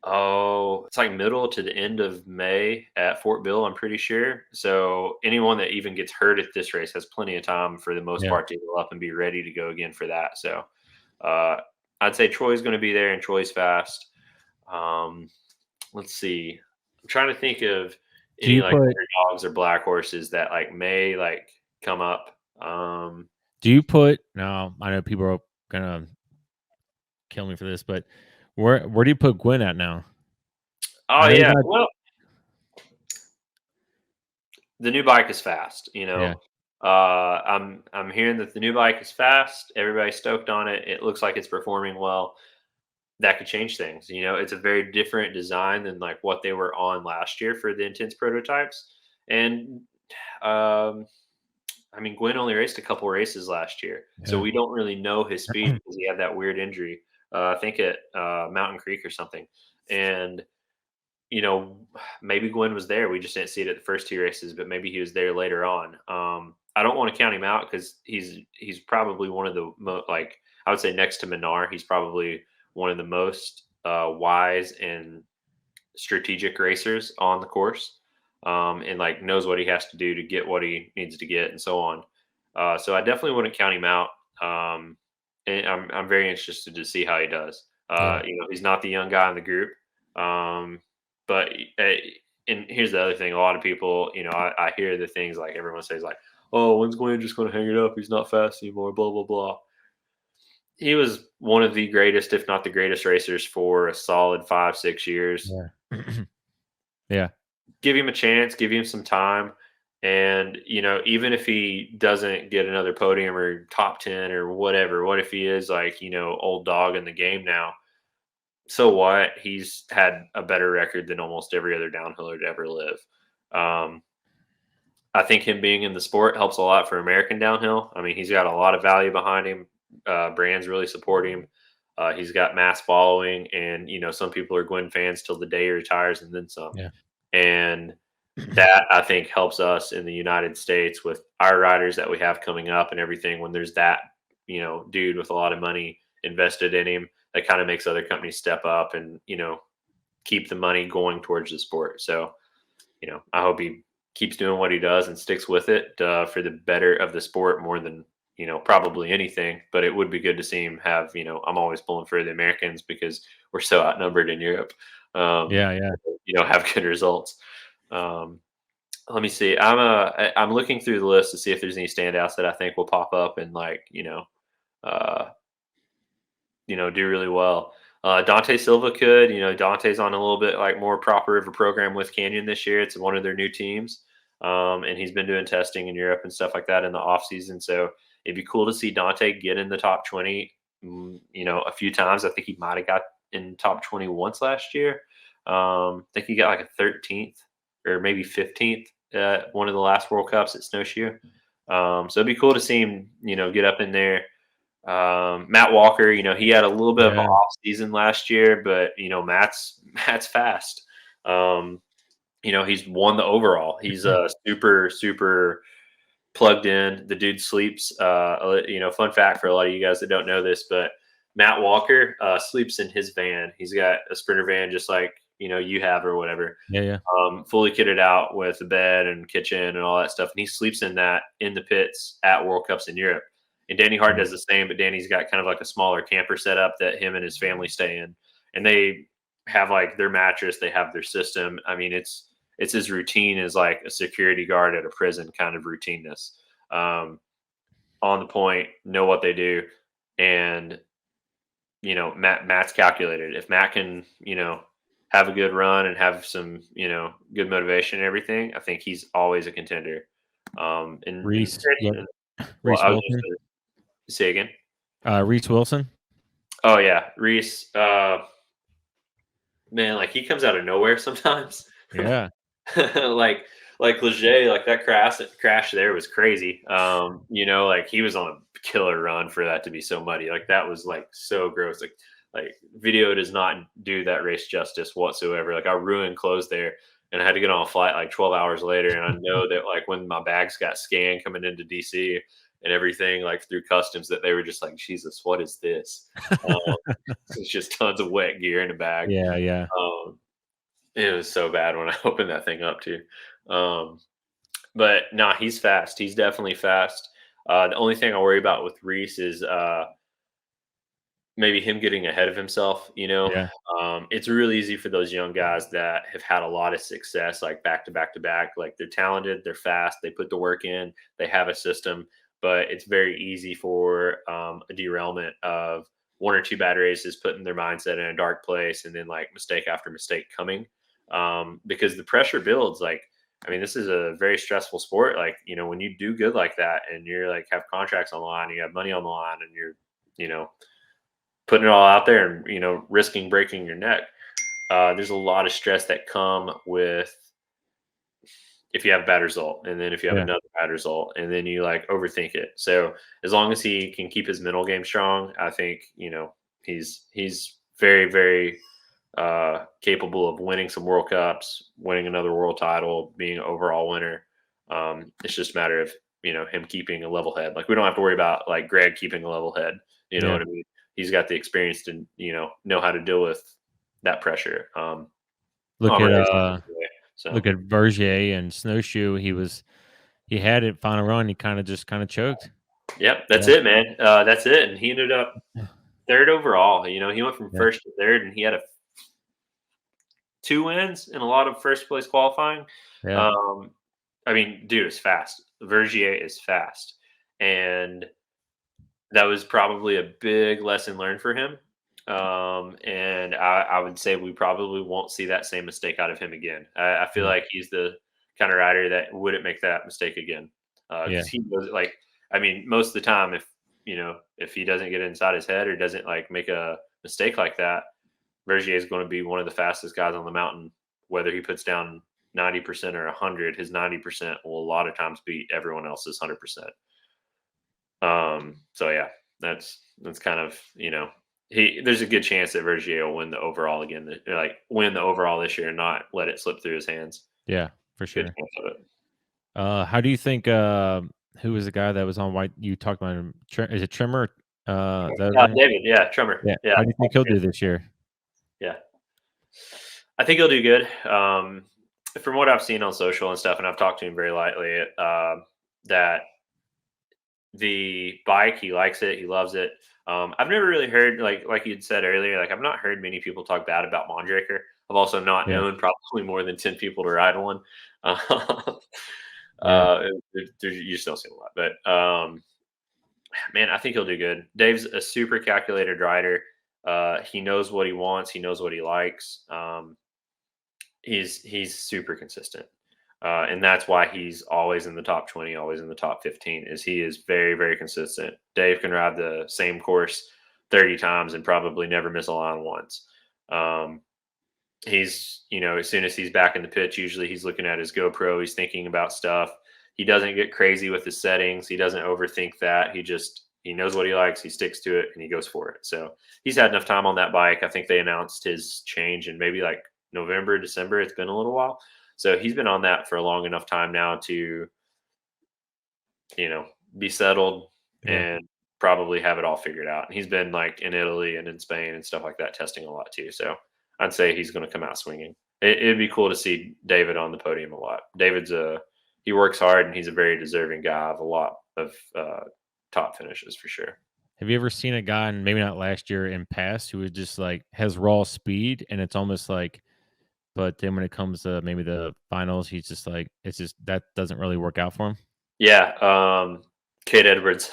it's like middle to the end of May at Fort Bill, I'm pretty sure. So anyone that even gets hurt at this race has plenty of time for the most yeah. part to go up and be ready to go again for that. So I'd say Troy's going to be there, and Troy's fast. Let's see. I'm trying to think of Do any you like put dogs or black horses that like may like come up. No, I know people are gonna kill me for this, but where do you put Gwen at now? Oh I know he's yeah. not. Well, the new bike is fast. Yeah, I'm hearing that the new bike is fast. Everybody's stoked on it. It looks like it's performing well. That could change things. It's a very different design than like what they were on last year for the intense prototypes. And I mean, Gwen only raced a couple races last year, so yeah, we don't really know his speed because he had that weird injury. I think at Mountain Creek or something. And maybe Gwen was there. We just didn't see it at the first 2 races, but maybe he was there later on. I don't want to count him out because he's probably one of the like I would say next to Minar, he's probably one of the most wise and strategic racers on the course, and like knows what he has to do to get what he needs to get and so on. So I definitely wouldn't count him out. And I'm very interested to see how he does. yeah, He's not the young guy in the group. But and here's the other thing: a lot of people, I hear the things like everyone says, like, "Oh, when's Glenn just going to hang it up? He's not fast anymore." Blah blah blah. He was one of the greatest, if not the greatest, racers for a solid 5-6 years. yeah, yeah, Give him a chance, give him some time, and even if he doesn't get another podium or top 10 or whatever, what if he is like old dog in the game now? So what? He's had a better record than almost every other downhiller to ever live. Um, I think him being in the sport helps a lot for American downhill. I mean, he's got a lot of value behind him. Brands really support him. He's got mass following, and some people are Gwen fans till the day he retires, and then some. yeah, And that I think helps us in the United States with our riders that we have coming up and everything. When there's that dude with a lot of money invested in him, that kind of makes other companies step up and keep the money going towards the sport. So I hope he keeps doing what he does and sticks with it for the better of the sport more than probably anything. But it would be good to see him have I'm always pulling for the Americans because we're so outnumbered in Europe. yeah, yeah. Have good results. Let me see. I'm looking through the list to see if there's any standouts that I think will pop up and uh, do really well. Dante Silva could. Dante's on a little bit like more proper of a program with Canyon this year. It's one of their new teams, and he's been doing testing in Europe and stuff like that in the off season. So it'd be cool to see Dante get in the top 20. A few times. I think he might have got in top 20 once last year. I think he got like a 13th or maybe 15th at one of the last World Cups at Snowshoe. So it'd be cool to see him, get up in there. Matt Walker, he had a little bit of an Yeah. off season last year, but Matt's fast. He's won the overall. He's a super plugged in. The dude sleeps. Fun fact for a lot of you guys that don't know this, but Matt Walker sleeps in his van. He's got a Sprinter van just like you have or whatever. Yeah, yeah. Fully kitted out with a bed and kitchen and all that stuff. And he sleeps in that in the pits at World Cups in Europe. And Danny Hart does the same, but Danny's got kind of like a smaller camper setup that him and his family stay in. And they have like their mattress, they have their system. I mean, it's it's as routine as like a security guard at a prison kind of routineness. On the point, know what they do, and Matt's calculated. If Matt can, have a good run and have some, good motivation and everything, I think he's always a contender. In Reese, yep. well, Reece I was just Wilson. gonna say again. Reece Wilson. Oh yeah, Reese. Man, like he comes out of nowhere sometimes. Yeah. like like Leger, like that crash there was crazy. Like he was on a killer run for that to be so muddy. Like that was like so gross. Like video does not do that race justice whatsoever. Like I ruined clothes there and I had to get on a flight like 12 hours later. And I know that like when my bags got scanned coming into DC and everything, like through customs, that they were just like, Jesus, what is this? It's just tons of wet gear in a bag. Yeah, yeah. Um, it was so bad when I opened that thing up too. Um, but no, he's fast. He's definitely fast. The only thing I worry about with Reese is maybe him getting ahead of himself. Yeah. It's really easy for those young guys that have had a lot of success, like back to back to back. Like they're talented, they're fast, they put the work in, they have a system. But it's very easy for a derailment of one or two bad races, putting their mindset in a dark place, and then like mistake after mistake coming. Because the pressure builds. Like, I mean, this is a very stressful sport. Like, when you do good like that, and you're like have contracts on the line, you have money on the line, and you're, putting it all out there, and risking breaking your neck. There's a lot of stress that come with if you have a bad result, and then if you have Yeah. another bad result, and then you like overthink it. So as long as he can keep his mental game strong, I think he's very, very capable of winning some World Cups, winning another world title, being an overall winner. It's just a matter of him keeping a level head. Like we don't have to worry about like Greg keeping a level head. You know Yeah. what I mean? He's got the experience to know how to deal with that pressure. Look On a at race anyway. So look at Vergier and Snowshoe. He had it final run. He kind of choked. yep, that's Yeah. it, man. That's it. And he ended up third overall. He went from Yeah. first to third, and he had 2 wins in a lot of first place qualifying. Yeah. Um, I mean, dude is fast. Vergier is fast, and that was probably a big lesson learned for him. And I would say we probably won't see that same mistake out of him again. I feel Yeah. like he's the kind of rider that wouldn't make that mistake again Yeah. because he was like, I mean, most of the time, if he doesn't get inside his head or doesn't like make a mistake like that, Vergier is going to be one of the fastest guys on the mountain. Whether he puts down 90% or 100, his 90% will a lot of times beat everyone else's 100%. So yeah, that's kind of there's a good chance that Vergier will win the overall again, like win the overall this year and not let it slip through his hands. Yeah, for Good sure. chance of it. How do you think? Who was the guy that was on white? You talked about him. Is it Trummer? Is that his name? David, yeah, Trummer, Yeah. yeah, How do you think he'll do this year? yeah. I think he'll do good. From what I've seen on social and stuff, and I've talked to him very lightly, that the bike, he likes it, he loves it. I've never really heard like you'd said earlier, like I've not heard many people talk bad about Mondraker. I've also not Yeah. known probably more than 10 people to ride one. Yeah. You just don't see a lot, but man, I think he'll do good. Dave's a super calculated rider. He knows what he wants. He knows what he likes. He's super consistent. And that's why he's always in the top 20, always in the top 15, is he is very, very consistent. Dave can ride the same course 30 times and probably never miss a line once. He's, as soon as he's back in the pitch, usually he's looking at his GoPro. He's thinking about stuff. He doesn't get crazy with his settings. He doesn't overthink that. He knows what he likes. He sticks to it and he goes for it. So he's had enough time on that bike. I think they announced his change in maybe like November, December. It's been a little while. So he's been on that for a long enough time now to, be settled Yeah. and probably have it all figured out. And he's been like in Italy and in Spain and stuff like that, testing a lot too. So I'd say he's going to come out swinging. It'd be cool to see David on the podium a lot. He works hard and he's a very deserving guy of a lot of top finishes for sure. Have you ever seen a guy, and maybe not last year, in past, who is just like has raw speed, and it's almost like but then when it comes to maybe the finals, he's just like it's just that doesn't really work out for him. Yeah, Kate Edwards.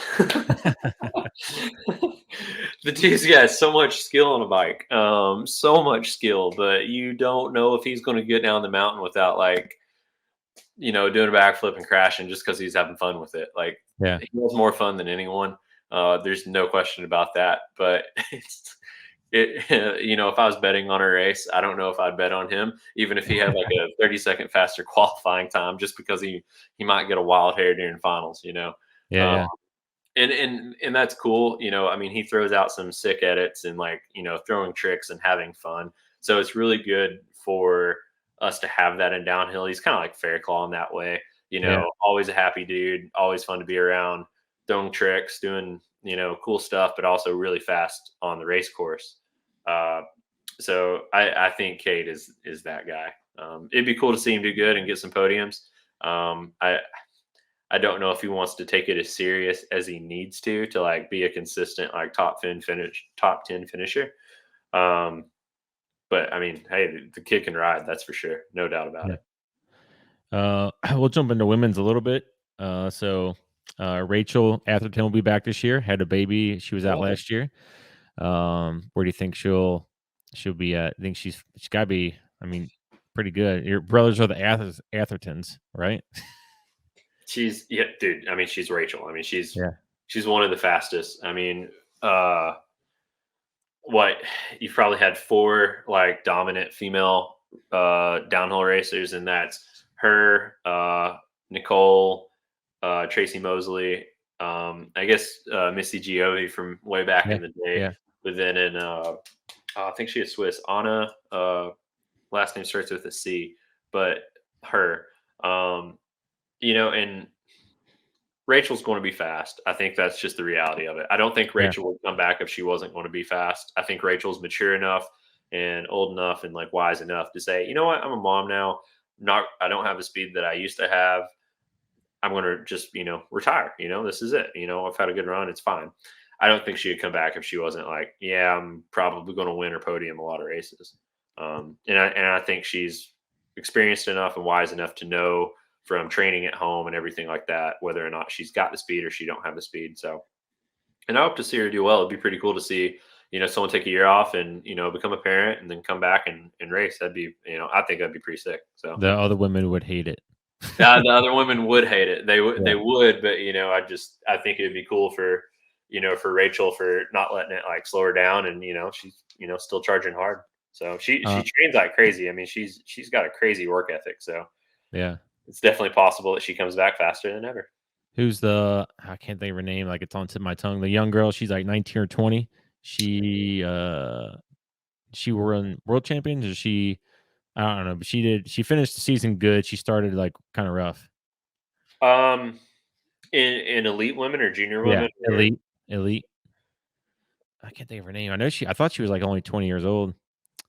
The dude's got so much skill on a bike, so much skill, but you don't know if he's going to get down the mountain without doing a backflip and crashing just because he's having fun with it. Like Yeah, he has more fun than anyone. There's no question about that. But if I was betting on a race, I don't know if I'd bet on him, even if he had like a 30-second faster qualifying time, just because he might get a wild hair during finals. yeah, Um, yeah, and that's cool. I mean, he throws out some sick edits and throwing tricks and having fun. So it's really good for us to have that in downhill. He's kind of like Fairclaw in that way. yeah, Always a happy dude, always fun to be around, throwing tricks, doing cool stuff, but also really fast on the race course. Uh, so I think Cade is that guy. It'd be cool to see him do good and get some podiums. I don't know if he wants to take it as serious as he needs to like be a consistent like top 10 finisher. Um, but I mean, hey, the kid can ride, that's for sure, no doubt about yeah. it. We'll jump into women's a little bit. Rachel Atherton will be back this year. Had a baby. She was out Oh, last year. Where do you think she'll be at? I think she's got to be. I mean, pretty good. Your brothers are the Athertons, right? yeah, dude. I mean, she's Rachel. I mean, Yeah, she's one of the fastest. I mean, uh, what you've probably had four like dominant female downhill racers, and that's her, Nicole, Tracy Mosley, I guess Missy Giove from way back yeah, in the day, yeah, but then I think she is Swiss. Anna, last name starts with a C, but her, and Rachel's going to be fast. I think that's just the reality of it. I don't think yeah, Rachel would come back if she wasn't going to be fast. I think Rachel's mature enough and old enough and like wise enough to say, you know what, I'm a mom now. I don't have the speed that I used to have. I'm going to just, retire. This is it. I've had a good run. It's fine. I don't think she would come back if she wasn't like, yeah, I'm probably going to win or podium a lot of races. And I think she's experienced enough and wise enough to know from training at home and everything like that, whether or not she's got the speed or she don't have the speed. So, and I hope to see her do well. It'd be pretty cool to see, someone take a year off and, become a parent and then come back and race. That'd be, I think that'd be pretty sick. So the other women would hate it. the other women would hate it. They Yeah, would, but I think it'd be cool for Rachel for not letting it like slow her down, and she's still charging hard. So she uh, trains like crazy. I mean, she's got a crazy work ethic. So yeah. it's definitely possible that she comes back faster than ever. Who's I can't think of her name. Like it's on tip of my tongue. The young girl. She's like 19 or 20. She won world champions. Or she I don't know, but she finished the season good. She started, like, kinda rough. Um, in elite women or junior Yeah, women, or elite. I can't think of her name. I thought she was, like, only 20 years old.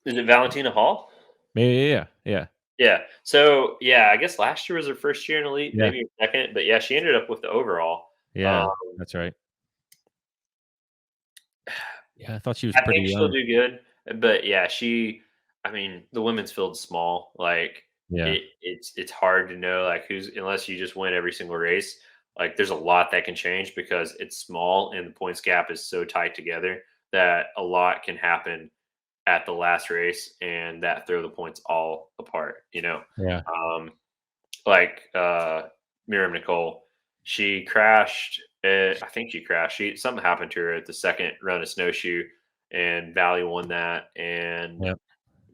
is it Valentina Hall? Maybe, yeah, yeah, Yeah. So yeah, I guess last year was her first year in elite, yeah, maybe her second, but yeah, she ended up with the overall. Um, yeah, that's right. Yeah, I thought she was I pretty think she'll young. do good, but yeah, I mean, the women's field's small. Like Yeah, it's hard to know like who's unless you just win every single race. Like there's a lot that can change because it's small and the points gap is so tight together that a lot can happen at the last race and that throw the points all apart. yeah, Um, like Miriam Nicole, she crashed. I think she crashed. Something happened to her at the second run of snowshoe, and Valley won that, and yep.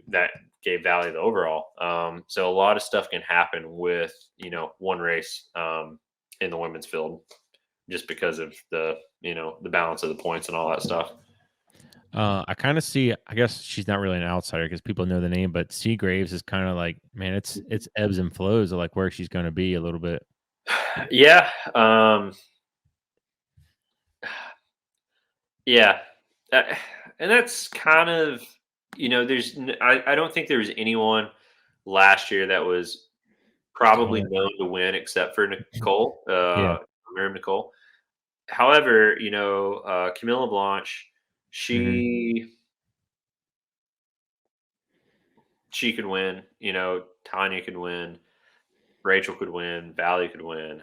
that gave Valley the overall. So a lot of stuff can happen with one race in the women's field, just because of the balance of the points and all that stuff. I kinda see I guess she's not really an outsider because people know the name, but Seagraves is kinda like, man, it's ebbs and flows of, like, where she's gonna be a little bit. Yeah, yeah, uh, and that's kind of I don't think there was anyone last year that was probably Taller. known to win except for Nicole, Yeah, Miriam Nicole. However, Camilla Blanche, mhm, she she could win. You know, Tanya could win. Rachel could win. Valley could win.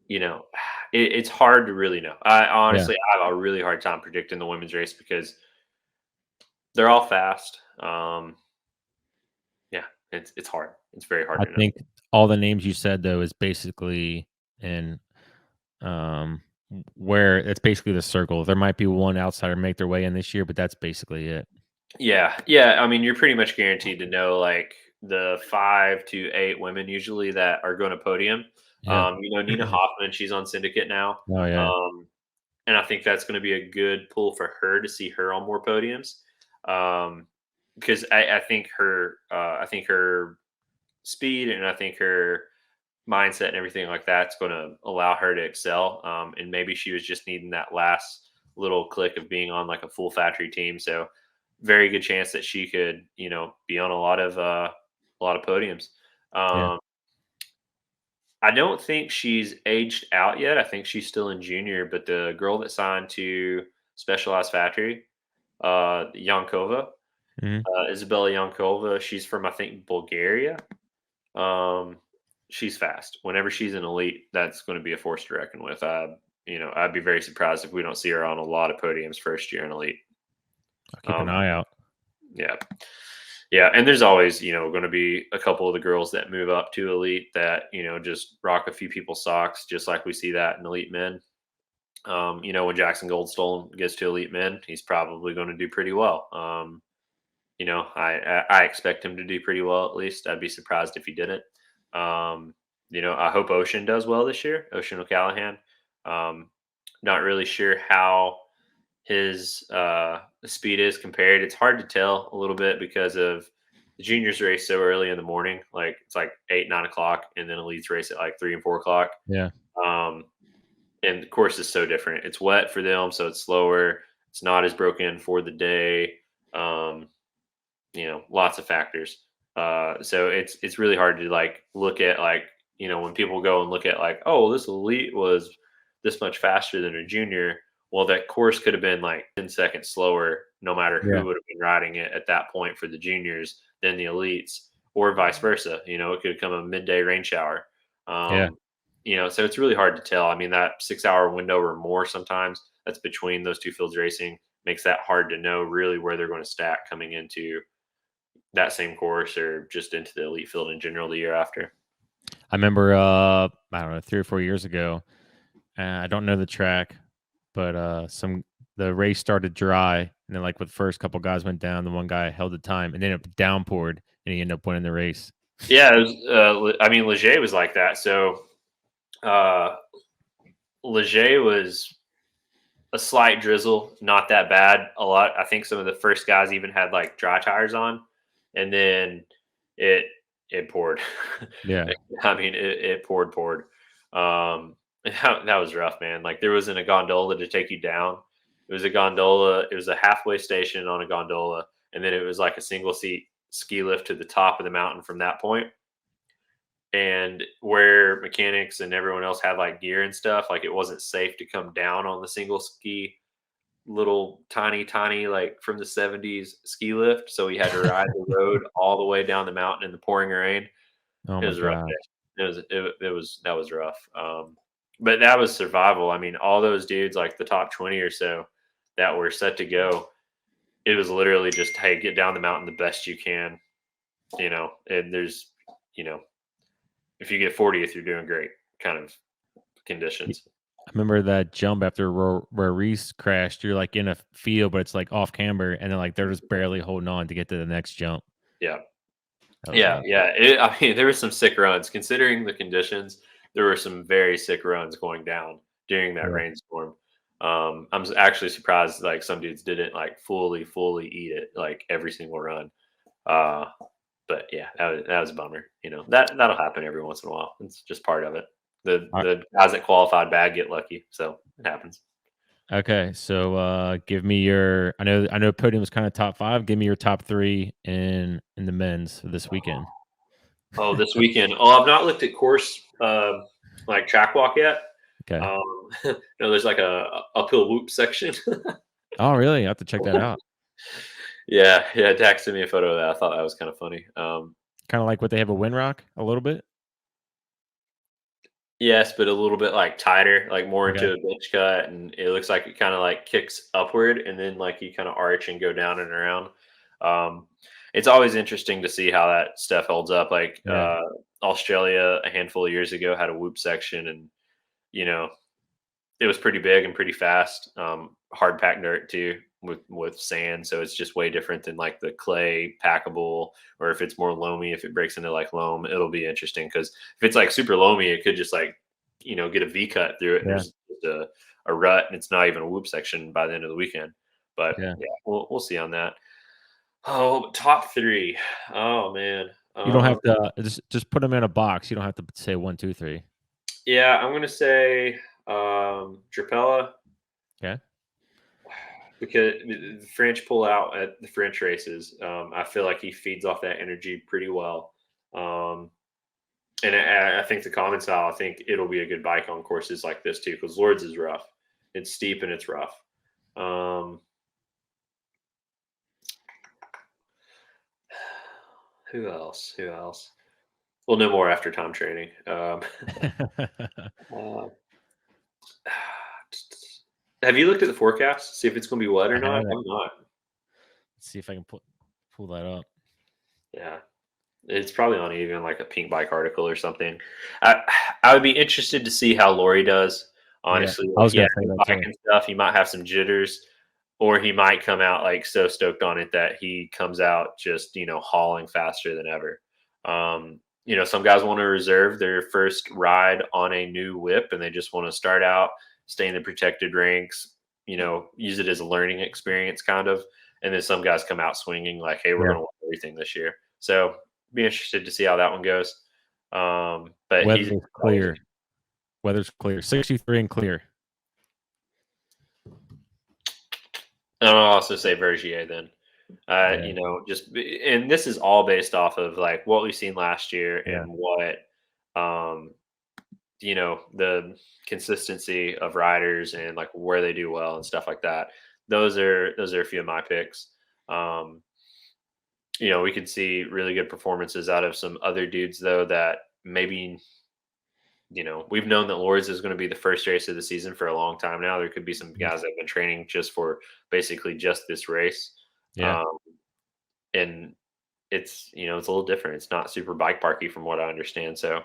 You know, it's hard to really know. I Yeah. honestly I have a really hard time predicting the women's race because they're all fast. Yeah, it's hard. It's very hard I to know. think all the names you said though is basically in um where it's basically the circle. There might be one outsider make their way in this year, but that's basically it. Yeah, yeah. I mean, you're pretty much guaranteed to know like the 5 to 8 women usually that are going to podium. Yeah. You know, Nina Hoffman, she's on Syndicate now. Oh yeah. And I think that's going to be a good pull for her to see her on more podiums. Because I think her speed and I think her mindset and everything like that's going to allow her to excel. And maybe she was just needing that last little click of being on like a full factory team. So very good chance that she could, you know, be on a lot of podiums. Yeah. Um, I don't think she's aged out yet. I think she's still in junior, but the girl that signed to Specialized Factory, Yankova, Mhm. Isabella Yankova, she's from I think Bulgaria. Um, she's fast. Whenever she's an elite, that's going to be a force to reckon with. You know, I'd be very surprised if we don't see her on a lot of podiums first year in elite. I'll keep an Um, eye out. yeah, yeah, and there's always you know going to be a couple of the girls that move up to elite that you know just rock a few people's socks, just like we see that in elite men. You know, when Jackson Goldstone gets to elite men, he's probably going to do pretty well. You know, I expect him to do pretty well at least. I'd be surprised if he didn't. You know, I hope Ocean does well this year. Ocean O'Callahan. Um, not really sure how his speed is compared. It's hard to tell a little bit because of the juniors race so early in the morning. Like it's like 8, 9 o'clock, and then elites race at like 3 and 4 o'clock. Yeah. Um, and the course is so different. It's wet for them, so it's slower. It's not as broken for the day. Um, you know, lots of factors. So it's really hard to like look at like you know when people go and look at like oh this elite was this much faster than a junior. Well, that course could have been like 10 seconds slower, no matter Yeah. who would have been riding it at that point for the juniors than the elites, or vice versa. You know, it could have come a midday rain shower. Yeah. Um, you know, so it's really hard to tell. I mean, that 6 hour window or more sometimes that's between those two fields racing makes that hard to know really where they're going to stack coming into that same course or just into the elite field in general the year after. I remember I don't know, 3 or 4 years ago. I don't know the track, but some the race started dry, and then like with the first couple guys went down, the one guy held the time, and then it downpoured, and he ended up winning the race. Yeah, it was, I mean, Leger was like that. So uh, Leger was a slight drizzle, not that bad. A lot. I think some of the first guys even had like dry tires on, and then it it poured. Yeah. I mean, it poured. That was rough, man. Like there wasn't a gondola to take you down. It was a gondola. It was a halfway station on a gondola, and then it was like a single seat ski lift to the top of the mountain from that point. And where mechanics and everyone else had like gear and stuff, like it wasn't safe to come down on the single ski little tiny like from the 70s ski lift. So we had to ride the road all the way down the mountain in the pouring rain. Oh It my was a rough gosh. day. It was that was rough. But that was survival. I mean, all those dudes, like the top 20 or so that were set to go, it was literally just, hey, get down the mountain the best you can, you know, and there's, you know, if you get 40th, you're doing great kind of conditions. I remember that jump after where Reece crashed. You're like in a field, but it's like off camber, and then like they're just barely holding on to get to the next jump. Yeah. That was Yeah. rough. Yeah. I mean, there were some sick runs considering the conditions. There were some very sick runs going down during that Yeah. rainstorm. Actually surprised like some dudes didn't like fully eat it like every single run. Uh, but yeah, that was a bummer. You know that'll happen every once in a while. It's just part of it. All The guys that qualified bad get lucky, so it happens. Okay, so give me your. I know podium was kind of top five. Give me your top three in the men's this weekend. Oh, this weekend. Oh, I've not looked at course like track walk yet. Okay. No, there's like a uphill whoop section. Oh, really? I have to check that out. Yeah, texted me a photo of that. I thought that was kind of funny. Kind of like what they have a Windrock a little bit. Yes, but a little bit like tighter, like more Okay. into a bench cut, and it looks like it kind of like kicks upward, and then like you kind of arch and go down and around. Um, it's always interesting to see how that stuff holds up. Like Yeah. Australia, a handful of years ago, had a whoop section, and you know it was pretty big and pretty fast. Hard packed dirt too with sand, so it's just way different than like the clay packable, or if it's more loamy, if it breaks into like loam, it'll be interesting because if it's like super loamy, it could just like get a V cut through it, and Yeah. there's just a rut, and it's not even a whoop section by the end of the weekend. But Yeah. yeah, we'll see on that. Oh, top three. Oh man. You don't have to just put them in a box. You don't have to say 1, 2, 3. Yeah, I'm gonna say Trapella. Okay. Because the French pull out at the French races. I feel like he feeds off that energy pretty well. And I think the common style, I think it'll be a good bike on courses like this too, because Lords is rough. It's steep and it's rough. Who else? Who else? We'll know more after time training. Uh, have you looked at the forecast? See if it's going to be wet or I not? haven't. I'm not. Let's see if I can pull that up. Yeah. It's probably on even like a pink bike article or something. I would be interested to see how Lori does. Yeah, Honestly, I was yeah, gonna say that bike too. and stuff. He might have some jitters, or he might come out like so stoked on it that he comes out just hauling faster than ever. Some guys want to reserve their first ride on a new whip, and they just want to start out, stay in the protected ranks. Use it as a learning experience, kind of. And then some guys come out swinging like, "Hey, we're Yeah. going to win everything this year." So be interested to see how that one goes. But he's Weather's clear. Weather's clear. 63 and clear. and I'll also say Vergier then. Yeah. And this is all based off of like what we've seen last year Yeah. and what the consistency of riders and like where they do well and stuff like that. Those are a few of my picks. Um, we could see really good performances out of some other dudes though that maybe we've known that Lords is going to be the first race of the season for a long time now. There could be some guys that have been training just for basically just this race. Yeah. Um, and it's it's a little different. It's not super bike parky from what I understand. So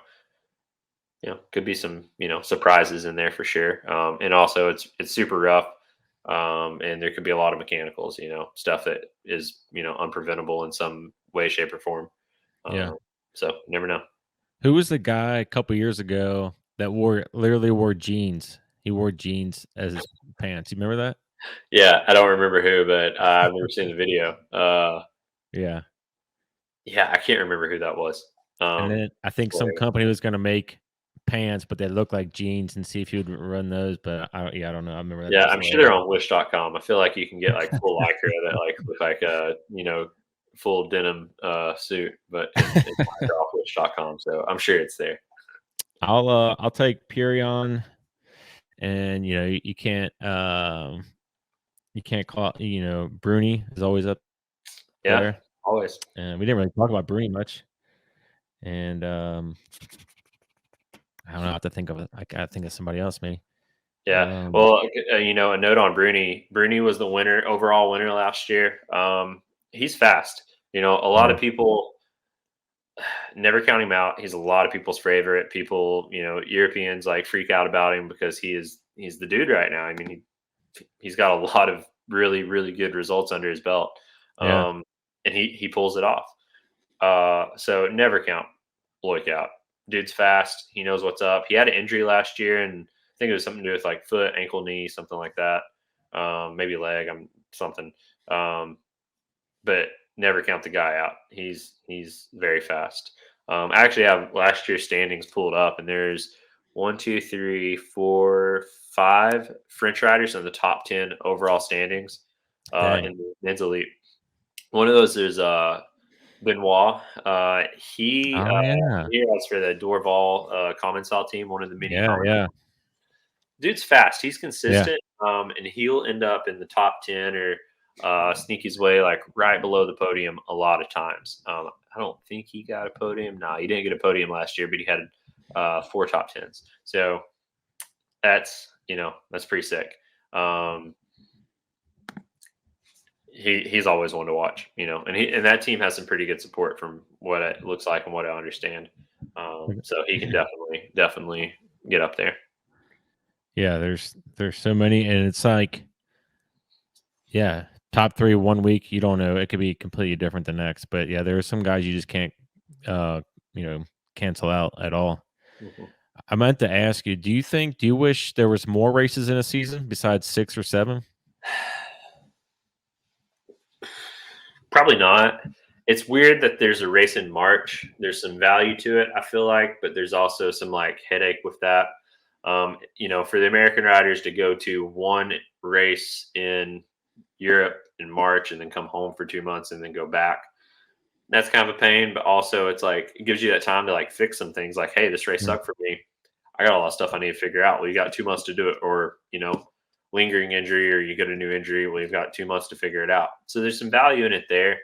could be some surprises in there for sure. And also it's super rough. And there could be a lot of mechanicals, stuff that is unpreventable in some way, shape, or form. Yeah. So you never know. Who was the guy a couple years ago that literally wore jeans? He wore jeans as his pants. You remember that? Yeah, I don't remember who, but I've never seen the video. Yeah. Yeah, I can't remember who that was. And then I think some company was gonna make pants, but they look like jeans and see if he would run those. But I don't know. I remember that. Yeah, That's I'm sure hilarious. they're on Wish.com. I feel like you can get like full lycra that like look like a full denim suit, but it's off Wish.com, so I'm sure it's there. I'll take Purion, and you can't call Bruni is always up Yeah, there, always. and we didn't really talk about Bruni much. And I don't know how to think of it. I gotta think of somebody else, maybe. Yeah. Well, a note on Bruni. Bruni was the overall winner last year. He's fast. A lot of people never count him out. He's a lot of people's favorite. People, Europeans like freak out about him because he's the dude right now. I mean, he's got a lot of really, really good results under his belt. Yeah. And he pulls it off. So never count Loic out. Dude's fast. He knows what's up. He had an injury last year, and I think it was something to do with like foot, ankle, knee, something like that. Maybe leg, something. But never count the guy out. He's very fast. I actually have last year's standings pulled up, and there's 1, 2, 3, 4, 5 French riders in the top 10 overall standings in the men's elite. One of those is Benoit. He rides for the Dorval Commensal team, one of the mini. Yeah. Dude's fast. He's consistent, and he'll end up in the top 10 or sneak his way like right below the podium a lot of times. I don't think he got a podium. No, he didn't get a podium last year, but he had 4 top 10s. So that's pretty sick. He's always one to watch, and that team has some pretty good support from what it looks like and what I understand. So he can definitely get up there. Yeah, there's so many, and it's like, yeah, top 3 one week, you don't know. It could be completely different the next. But yeah, there are some guys you just can't, uh, cancel out at all. Mhm. I meant to ask you, do you wish there was more races in a season besides 6 or 7? Probably not. It's weird that there's a race in March. There's some value to it, I feel like, but there's also some like headache with that. For the American riders to go to one race in Europe in March and then come home for 2 months and then go back. That's kind of a pain, but also it's like it gives you that time to like fix some things. Like, hey, this race Mm. sucked for me. I got a lot of stuff I need to figure out. Well, you got 2 months to do it, or lingering injury, or you get a new injury. Well, you've got 2 months to figure it out. So there's some value in it there.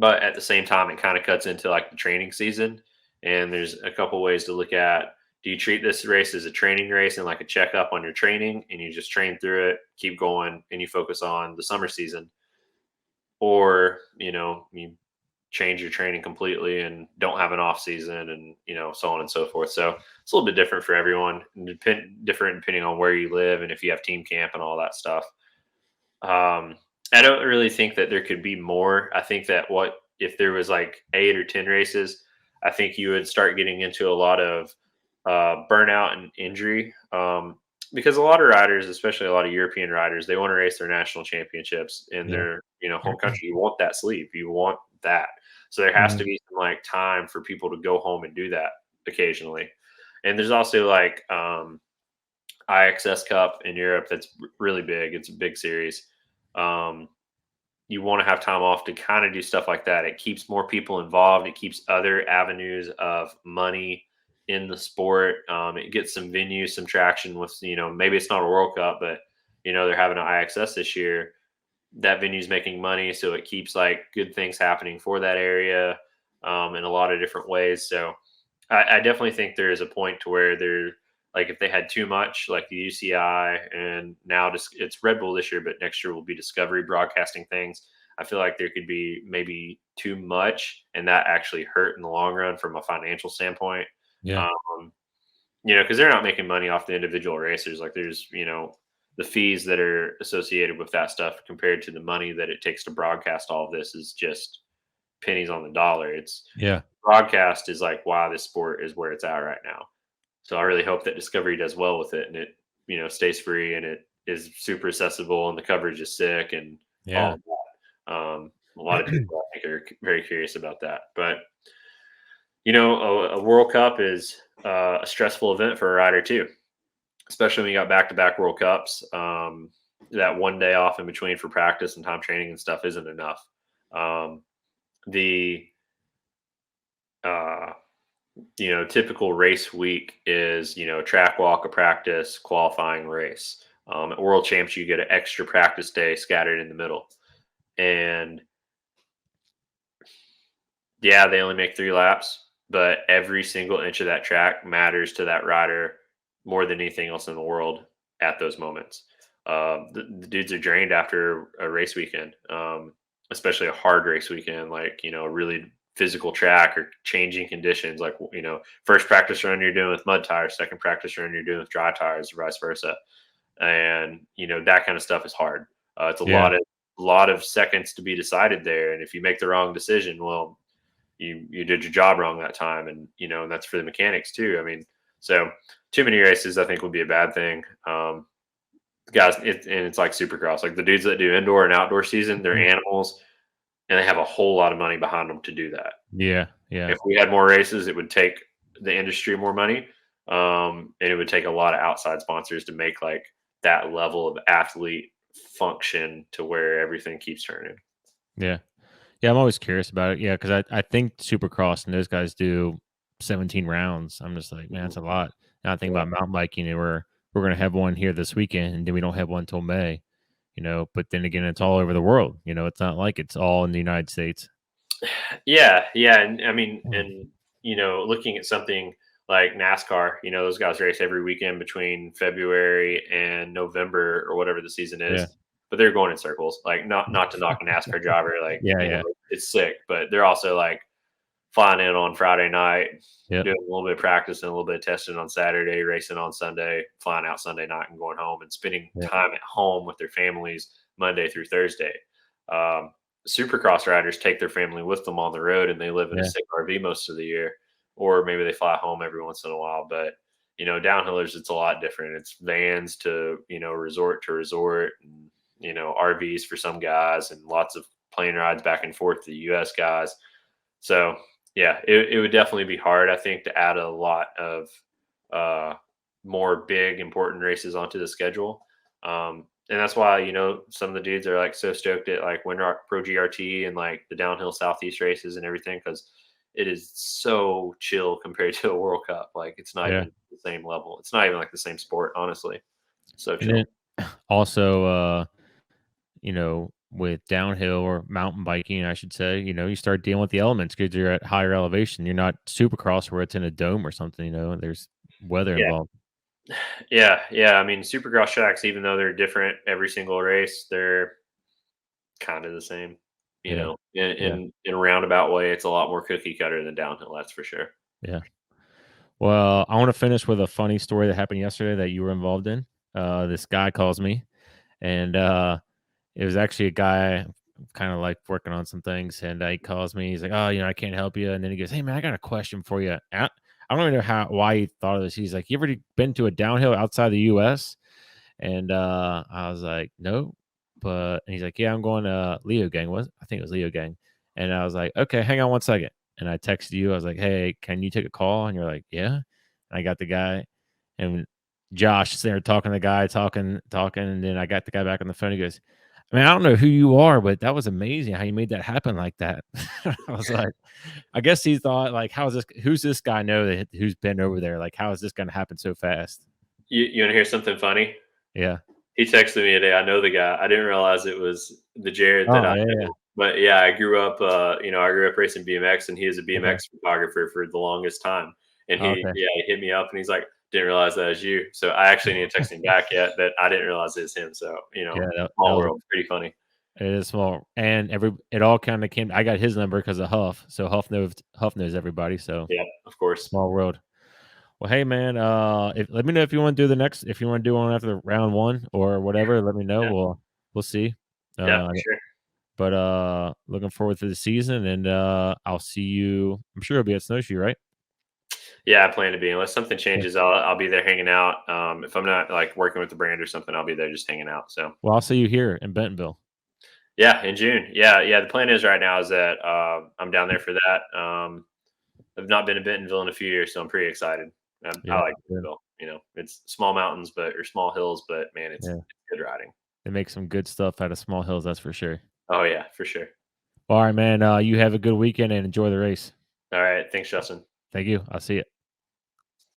But at the same time, it kind of cuts into like the training season. And there's a couple ways to look at: do you treat this race as a training race and like a checkup on your training, and you just train through it, keep going, and you focus on the summer season? Or, you change your training completely and don't have an off season, and, so on and so forth. So it's a little bit different for everyone, different depending on where you live and if you have team camp and all that stuff. I don't really think that there could be more. I think that if there was like 8 or 10 races, I think you would start getting into a lot of burnout and injury. Because a lot of riders, especially a lot of European riders, they want to race their national championships in Yeah. their home country. You want that sleep, you want that. So there has to be some like time for people to go home and do that occasionally. And there's also like IXS Cup in Europe that's really big. It's a big series. You want to have time off to kind of do stuff like that. It keeps more people involved. It keeps other avenues of money in the sport. It gets some venues, some traction with, maybe it's not a World Cup, but, they're having an IXS this year. That venue's making money. So it keeps like good things happening for that area in a lot of different ways. So I definitely think there is a point to where they're like, if they had too much, like the UCI, and now it's Red Bull this year, but next year will be Discovery broadcasting things. I feel like there could be maybe too much, and that actually hurt in the long run from a financial standpoint. Yeah. Because they're not making money off the individual racers. Like there's, the fees that are associated with that stuff compared to the money that it takes to broadcast all of this is just pennies on the dollar. It's Yeah. broadcast is like why this sport is where it's at right now. So I really hope that Discovery does well with it, and it, stays free, and it is super accessible, and the coverage is sick, and all Yeah. of that. A lot of people I think are very curious about that. But a World Cup is a stressful event for a rider too, especially when you got back-to-back World Cups. That one day off in between for practice and time training and stuff isn't enough. The typical race week is, track, walk, a practice, qualifying, race. At World Champs, you get an extra practice day scattered in the middle. And yeah, they only make 3 laps, but every single inch of that track matters to that rider more than anything else in the world at those moments. The dudes are drained after a race weekend, especially a hard race weekend, like, a really physical track or changing conditions. Like, first practice run you're doing with mud tires, second practice run you're doing with dry tires, or vice versa. And, that kind of stuff is hard. It's a Yeah. lot of seconds to be decided there. And if you make the wrong decision, well, you did your job wrong that time. And, and that's for the mechanics too. I mean, so too many races, I think, would be a bad thing. Guys, and it's like Supercross, like the dudes that do indoor and outdoor season, they're animals, and they have a whole lot of money behind them to do that. Yeah. Yeah. If we had more races, it would take the industry more money, and it would take a lot of outside sponsors to make like that level of athlete function to where everything keeps turning. Yeah. Yeah, I'm always curious about it. Yeah, because I think Supercross and those guys do 17 rounds. I'm just like, man, that's a lot. And I think Yeah. about mountain biking, and we're gonna have one here this weekend, and then we don't have one till May. but then again, it's all over the world. It's not like it's all in the United States. Yeah, yeah, and I mean, and looking at something like NASCAR, those guys race every weekend between February and November or whatever the season is, Yeah. but they're going in circles. Like, not to knock a NASCAR driver, like Yeah, yeah. it's sick, but they're also like flying in on Friday night, Yep. doing a little bit of practice and a little bit of testing on Saturday, racing on Sunday, flying out Sunday night and going home and spending Yeah. time at home with their families Monday through Thursday. Um, Supercross riders take their family with them on the road and they live in a Yeah. sick RV most of the year, or maybe they fly home every once in a while. But downhillers, it's a lot different. It's vans to resort to resort, and RVs for some guys, and lots of plane rides back and forth to the U.S. guys. So yeah, it would definitely be hard, I think, to add a lot of more big important races onto the schedule. And that's why some of the dudes are like so stoked at like Winter Pro GRT and like the downhill Southeast races and everything, because it is so chill compared to a World Cup. Like, it's not Yeah. even the same level. It's not even like the same sport, honestly. So And chill. then also, with downhill or mountain biking, I should say, you start dealing with the elements because you're at higher elevation. You're not supercross where it's in a dome or something, there's weather Yeah, involved. yeah. I mean, Supercross tracks, even though they're different every single race, they're kind of the same. Yeah. In, Yeah. in a roundabout way, it's a lot more cookie cutter than downhill. That's for sure. Yeah. Well, I want to finish with a funny story that happened yesterday that you were involved in. This guy calls me, and it was actually a guy kind of like working on some things, and he calls me. He's like, "Oh, I can't help you." And then he goes, "Hey, man, I got a question for you." I don't even know why he thought of this. He's like, "You ever been to a downhill outside the U.S.?" And I was like, "No," and he's like, "Yeah, I'm going to Leo Gang." I think it was Leo Gang, and I was like, "Okay, hang on one second." And I texted you. I was like, "Hey, can you take a call?" And you're like, "Yeah." And I got the guy, and Josh is there talking to the guy, talking, and then I got the guy back on the phone. He goes, "I mean, I don't know who you are, but that was amazing how you made that happen like that." I was like, I guess he thought like, who's this guy who's been over there? Like, how is this going to happen so fast? You want to hear something funny? Yeah. He texted me today. I know the guy. I didn't realize it was the Jared that Oh, I yeah, yeah. know. But yeah, I grew up. I grew up racing BMX, and he was a Okay. BMX photographer for the longest time. And Oh, okay. he hit me up, and he's like, "Didn't realize that was you." So I actually need to text him back yet, but I didn't realize it was him. So Yeah, that small was world, pretty funny. it is small, and it all kind of came. I got his number because of Huff, so Huff knows everybody. So Yeah, of course. small world. Well, hey man, let me know if you want to do if you want to do one after round one or whatever. Let me know. Yeah, We'll see. yeah, Uh, for sure. but looking forward to the season, and I'll see you. I'm sure it'll be at Snowshoe, right? Yeah, I plan to be. Unless something Yeah. changes, I'll be there hanging out. If I'm not like working with the brand or something, I'll be there just hanging out. So Well, I'll see you here in Bentonville. yeah, in June. Yeah. The plan is right now is that I'm down there for that. I've not been to Bentonville in a few years, so I'm pretty excited. I Yeah, like good. Bentonville. It's small mountains, or small hills, but man, it's Yeah, good riding. they make some good stuff out of small hills. That's for sure. Oh yeah, for sure. All right, man. You have a good weekend and enjoy the race. All right, thanks, Justin. Thank you. I'll see you.